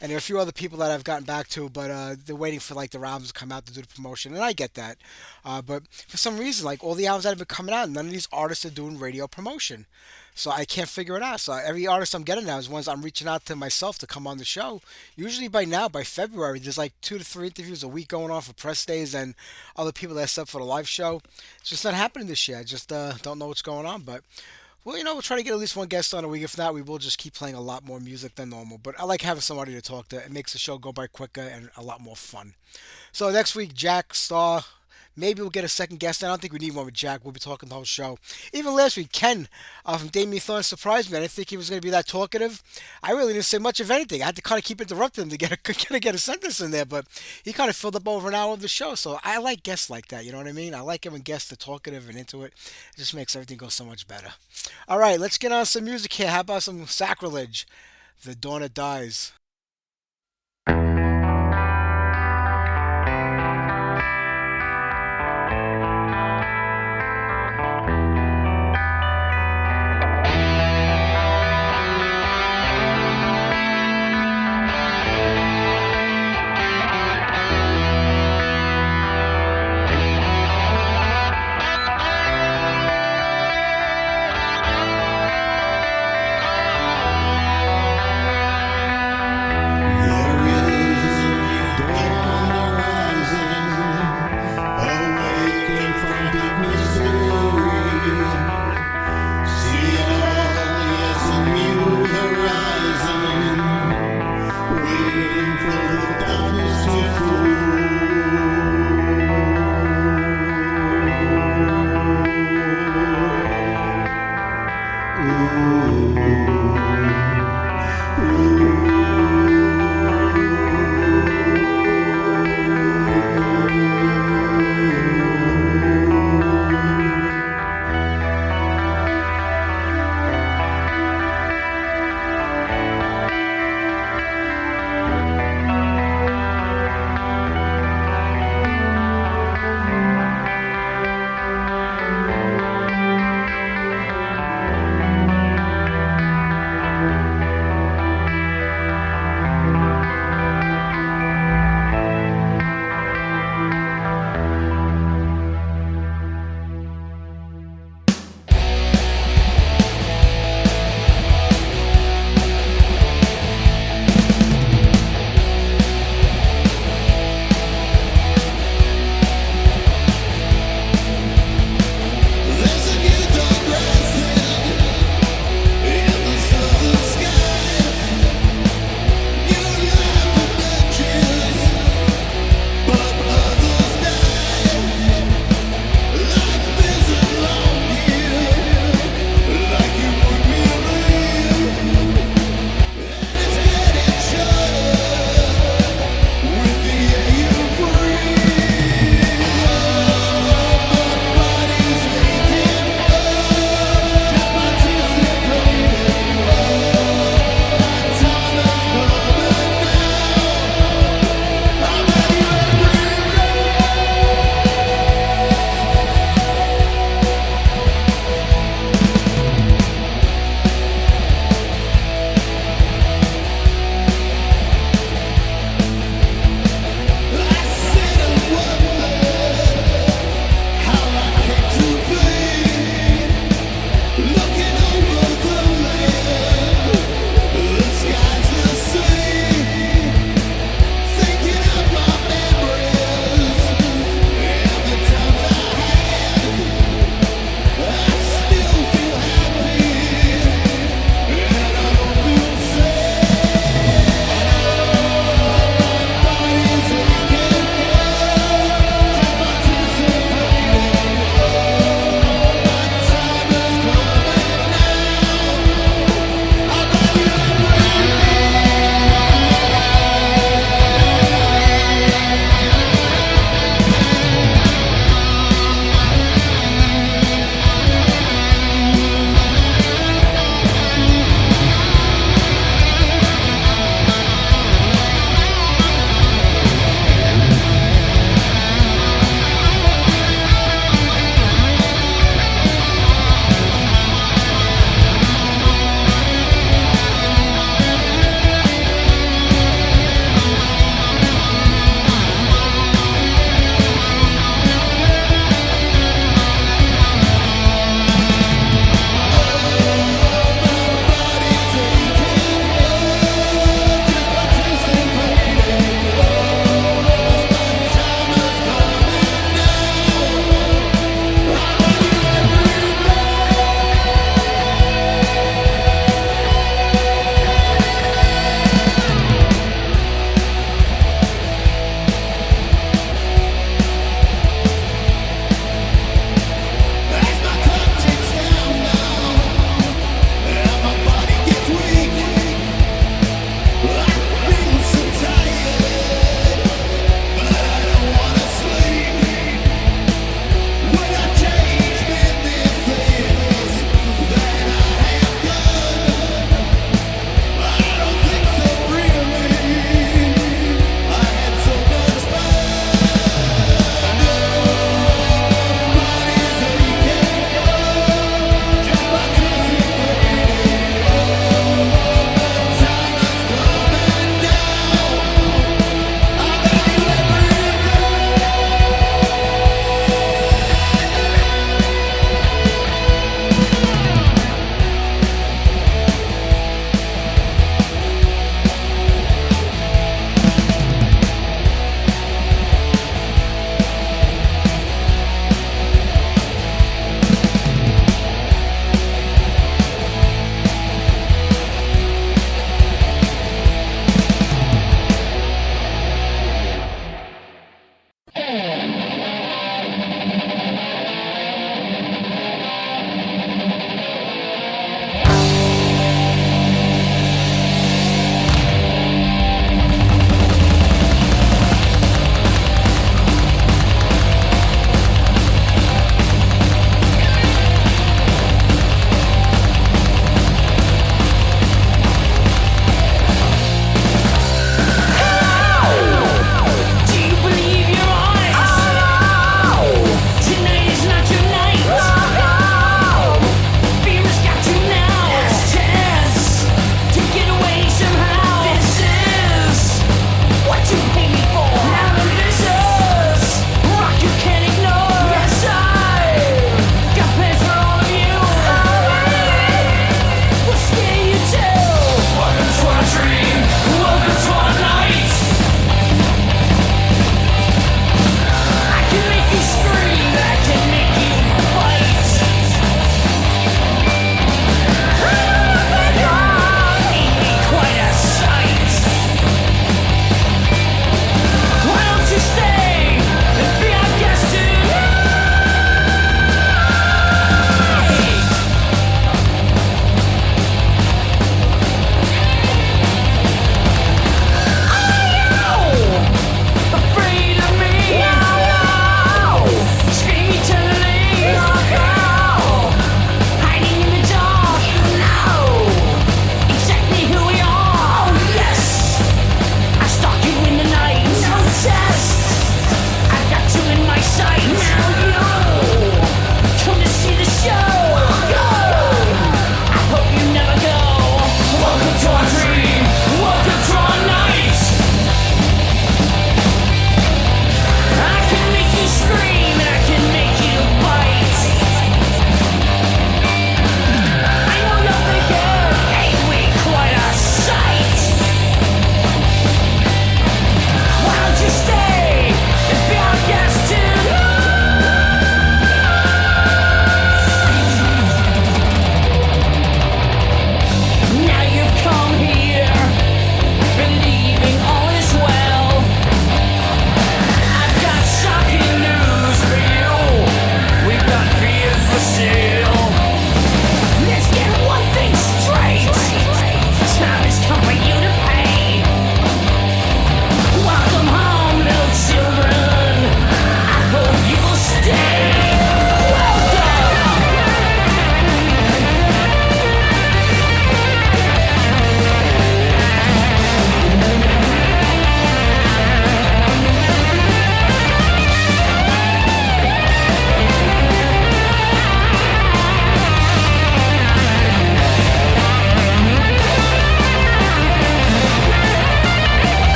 And there are a few other people that I've gotten back to, but they're waiting for like their albums to come out to do the promotion, and I get that. But for some reason, like all the albums that have been coming out, none of these artists are doing radio promotion. So I can't figure it out. So every artist I'm getting now is ones I'm reaching out to myself to come on the show. Usually by now, by February, there's like 2 to 3 interviews a week going on for press days and other people that set up for the live show. It's just not happening this year. I just don't know what's going on. But well, we'll try to get at least one guest on a week. If not, we will just keep playing a lot more music than normal. But I like having somebody to talk to. It makes the show go by quicker and a lot more fun. So next week, Jack Starr. Maybe we'll get a second guest. I don't think we need one with Jack. We'll be talking the whole show. Even last week, Ken from Damien Thorne surprised me. I didn't think he was going to be that talkative. I really didn't say much of anything. I had to kind of keep interrupting him to get a sentence in there. But he kind of filled up over an hour of the show. So I like guests like that. You know what I mean? I like it when guests are talkative and into it. It just makes everything go so much better. All right, let's get on some music here. How about some Sacrilege? The Dawn That Dies. There is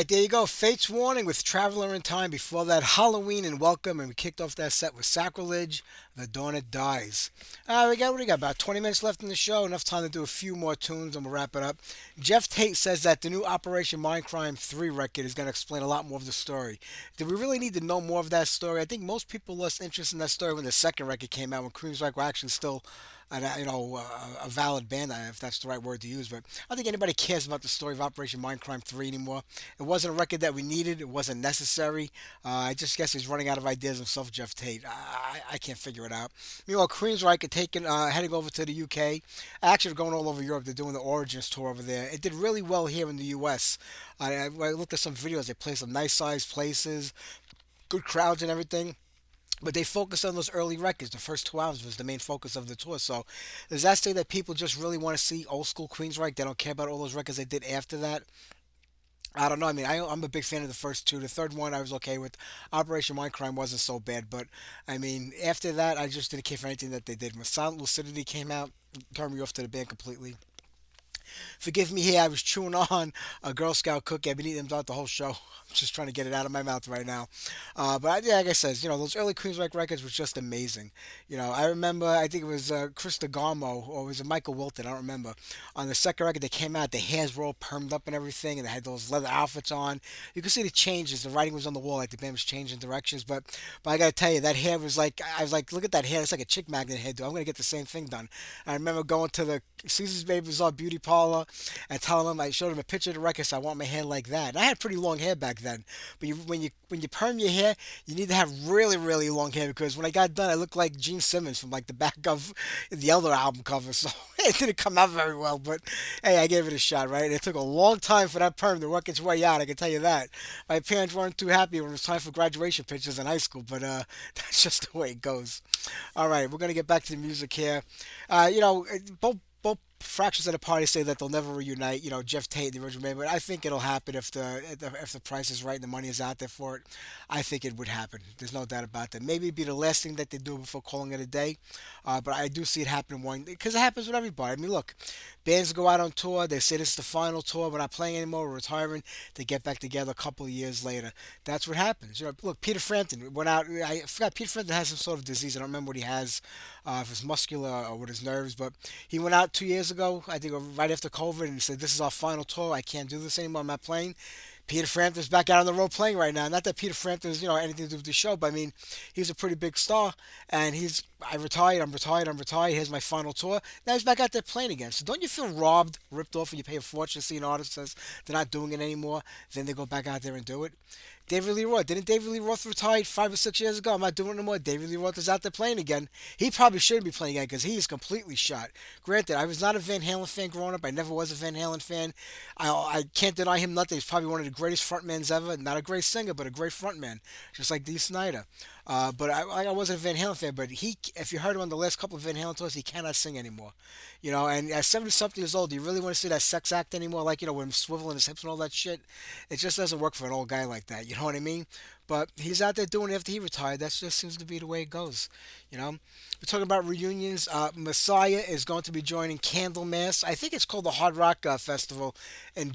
right, there you go. Fate's Warning with Traveler in Time. Before that, Halloween and Welcome, and we kicked off that set with Sacrilege, The Dawn It Dies. We got what do we got? About 20 minutes left in the show. Enough time to do a few more tunes, and we'll wrap it up. Jeff Tate says that the new Operation Mindcrime 3 record is going to explain a lot more of the story. Do we really need to know more of that story? I think most people lost interest in that story when the second record came out, when Queensryche were actually still a valid band, if that's the right word to use. But I don't think anybody cares about the story of Operation Mindcrime 3 anymore. It wasn't a record that we needed. It wasn't necessary. I just guess he's running out of ideas himself, Jeff Tate. I can't figure it out. Meanwhile, Queensryche are heading over to the UK. Actually, they're going all over Europe. They're doing the Origins tour over there. It did really well here in the US. I looked at some videos. They play some nice sized places, good crowds and everything. But they focused on those early records. The first 2 hours was the main focus of the tour. So does that say that people just really want to see old school Queensryche? They don't care about all those records they did after that? I don't know. I mean, I'm a big fan of the first two. The third one I was okay with. Operation Mindcrime wasn't so bad. But, I mean, after that, I just didn't care for anything that they did. When Silent Lucidity came out, it turned me off to the band completely. Forgive me here, I was chewing on a Girl Scout cookie. I've been eating them throughout the whole show. I'm just trying to get it out of my mouth right now. Yeah, like I said, those early Queensryche records was just amazing. I remember, I think it was Chris DeGarmo, or was it Michael Wilton, I don't remember. On the second record that came out, the hairs were all permed up and everything, and they had those leather outfits on. You could see the changes. The writing was on the wall, like the band was changing directions. But I gotta tell you, that hair was like, I was like, look at that hair. It's like a chick magnet head, dude. I'm gonna get the same thing done. I remember going to the Caesar's Baby Bazaar beauty parlor and telling them, I showed them a picture of the record, so I want my hair like that. And I had pretty long hair back then, but when you perm your hair, you need to have really really long hair, because when I got done, I looked like Gene Simmons from like the back of the other album cover. So it didn't come out very well, but hey, I gave it a shot, right? It took a long time for that perm to work its way out. I can tell you that. My parents weren't too happy when it was time for graduation pictures in high school, but that's just the way it goes. All right, we're gonna get back to the music here. Both fractions of the party say that they'll never reunite. Jeff Tate, the original band, but I think it'll happen if the price is right and the money is out there for it. I think it would happen. There's no doubt about that. Maybe it'd be the last thing that they do before calling it a day, but I do see it happening one, because it happens with everybody. I mean, look, bands go out on tour. They say this is the final tour. We're not playing anymore. We're retiring. They get back together a couple of years later. That's what happens. Look, Peter Frampton went out. I forgot Peter Frampton has some sort of disease. I don't remember what he has, if it's muscular or with his nerves, but he went out 2 years ago, I think right after COVID, and said, "This is our final tour. I can't do this anymore. I'm not playing." Peter Frampton's back out on the road playing right now. Not that Peter Frampton's, anything to do with the show, but I mean, he's a pretty big star, and I retired, I'm retired, I'm retired. Here's my final tour. Now he's back out there playing again. So don't you feel robbed, ripped off, when you pay a fortune to see an artist says they're not doing it anymore, then they go back out there and do it? David Lee Roth. Didn't David Lee Roth retire 5 or 6 years ago? I'm not doing it anymore. David Lee Roth is out there playing again. He probably shouldn't be playing again, because he is completely shot. Granted, I was not a Van Halen fan growing up. I never was a Van Halen fan. I can't deny him nothing. He's probably one of the greatest frontmans ever. Not a great singer, but a great frontman, just like Dee Snider. But I wasn't a Van Halen fan. But if you heard him on the last couple of Van Halen tours, he cannot sing anymore. And at 70 something years old, do you really want to see that sex act anymore? Like, with him swiveling his hips and all that shit? It just doesn't work for an old guy like that. You know what I mean? But he's out there doing it after he retired. That just seems to be the way it goes. We're talking about reunions. Messiah is going to be joining Candlemass. I think it's called the Hard Rock Festival in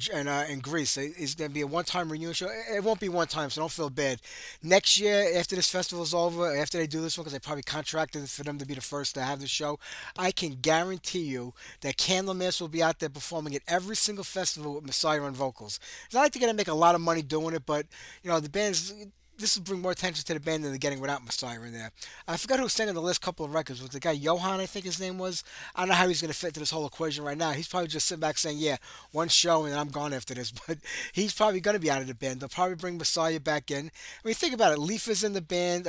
Greece. It's going to be a one-time reunion show. It won't be one time, so don't feel bad. Next year, after this festival is over, after they do this one, because they probably contracted for them to be the first to have the show, I can guarantee you that Candlemass will be out there performing at every single festival with Messiah on vocals. It's not like they're going to make a lot of money doing it, but the band's this will bring more attention to the band than they're getting without Messiah in there. I forgot who sang on the last couple of records. Was the guy Johan, I think his name was? I don't know how he's going to fit into this whole equation right now. He's probably just sitting back saying, yeah, one show and I'm gone after this. But he's probably going to be out of the band. They'll probably bring Messiah back in. I mean, think about it. Leaf is in the band.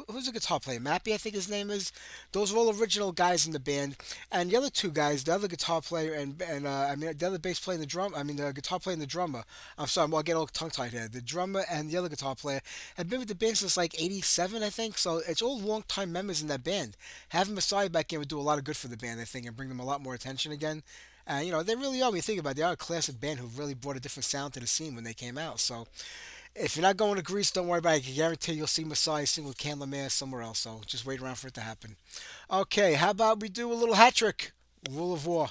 Who's the guitar player? Mappy, I think his name is. Those are all original guys in the band. And the other two guys, the other guitar player and the other bass player and the drum, the guitar player and the drummer. I'm sorry, I'm getting all tongue-tied here. The drummer and the other guitar player have been with the band since like 87, I think. So it's all long-time members in that band. Having Messiah back in would do a lot of good for the band, I think, and bring them a lot more attention again. And, they really are, when you think about it, they are a classic band who really brought a different sound to the scene when they came out. So if you're not going to Greece, don't worry about it. I can guarantee you'll see Messiah sing with Candlemass somewhere else. So just wait around for it to happen. Okay, how about we do a little hat trick? Rule of War.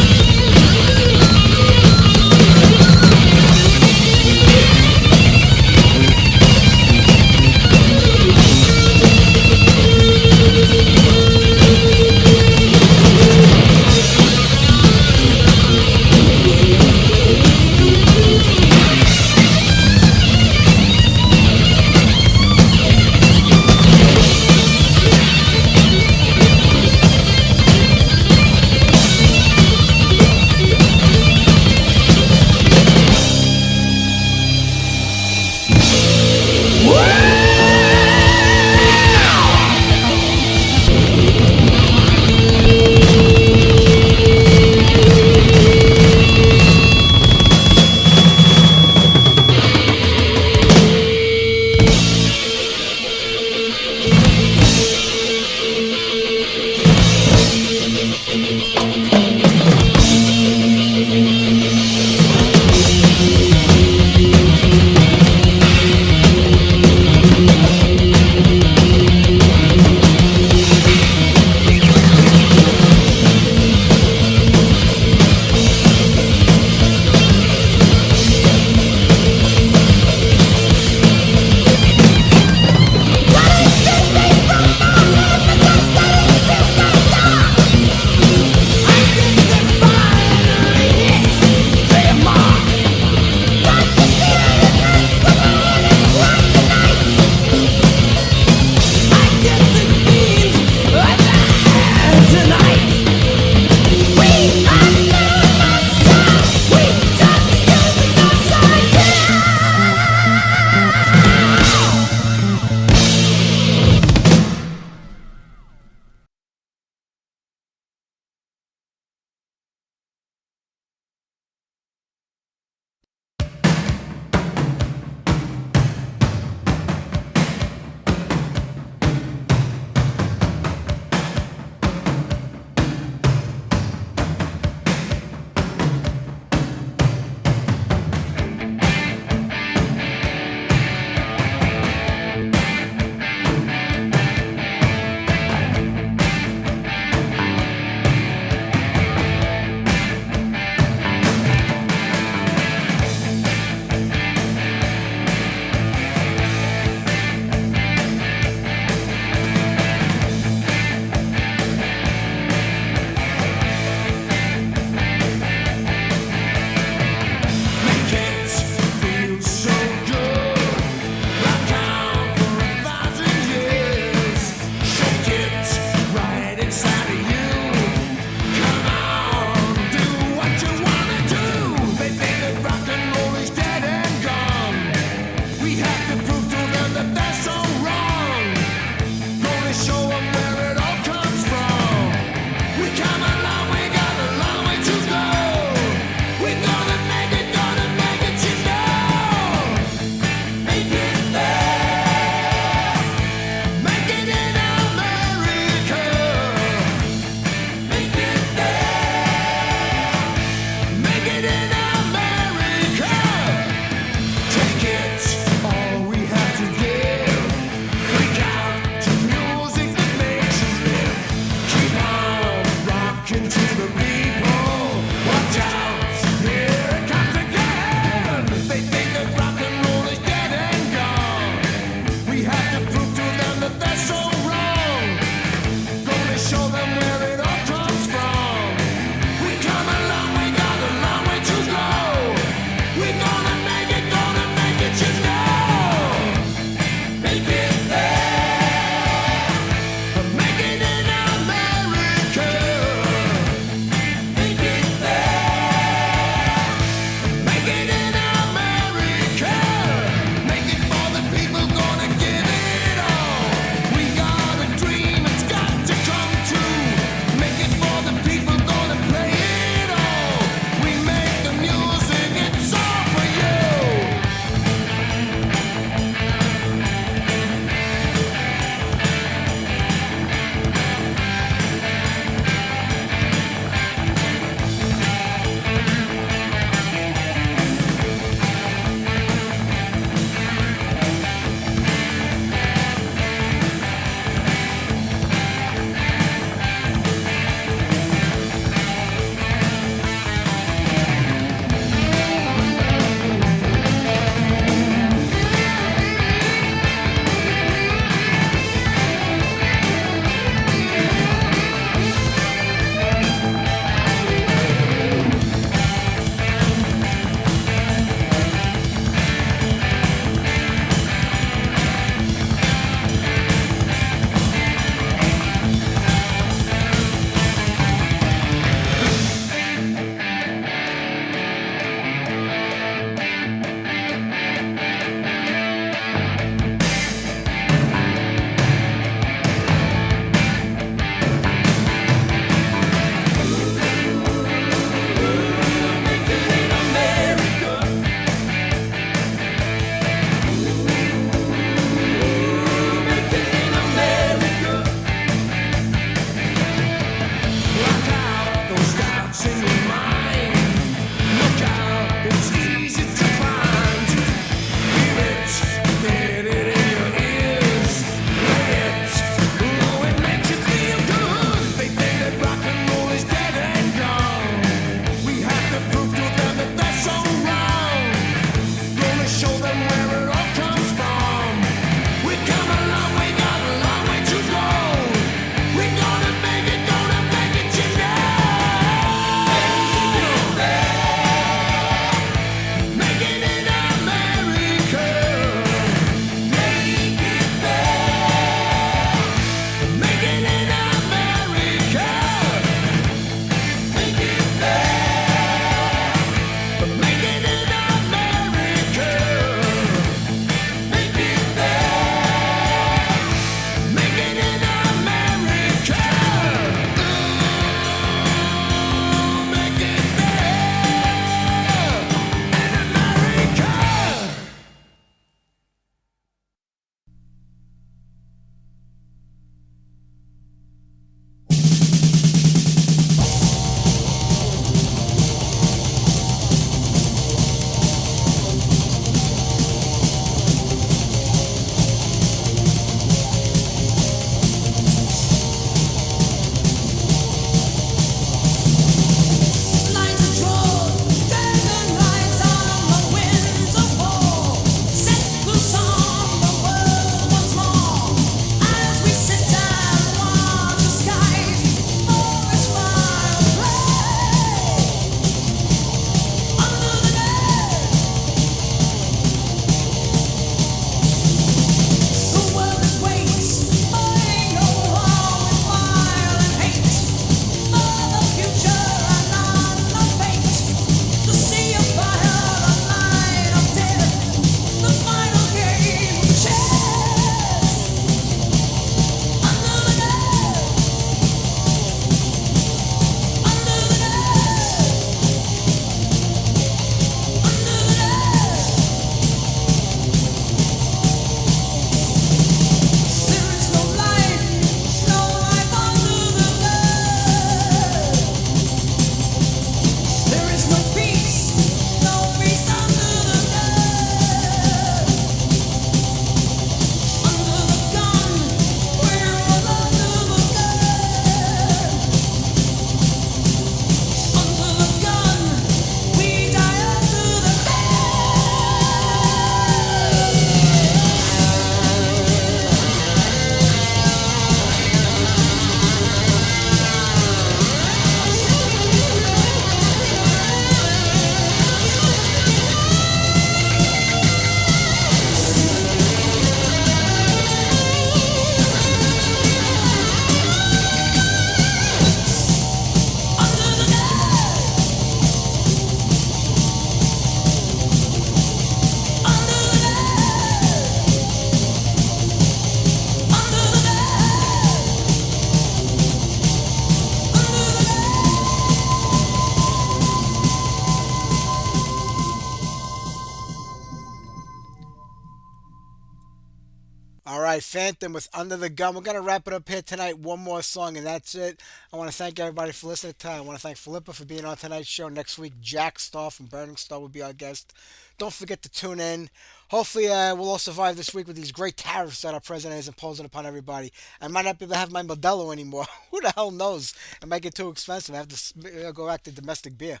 All right, Phantom with Under the Gun. We're going to wrap it up here tonight. One more song, and that's it. I want to thank everybody for listening tonight. I want to thank Filippa for being on tonight's show. Next week, Jack Star from Burning Star will be our guest. Don't forget to tune in. Hopefully, we'll all survive this week with these great tariffs that our president is imposing upon everybody. I might not be able to have my Modelo anymore. Who the hell knows? It might get too expensive. I have to go back to domestic beer.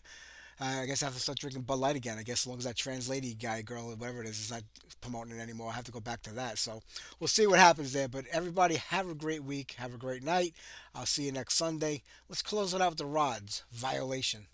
I guess I have to start drinking Bud Light again. I guess as long as that trans lady guy, girl, whatever it is not promoting it anymore, I have to go back to that. So we'll see what happens there. But everybody, have a great week. Have a great night. I'll see you next Sunday. Let's close it out with the Rods. Violation.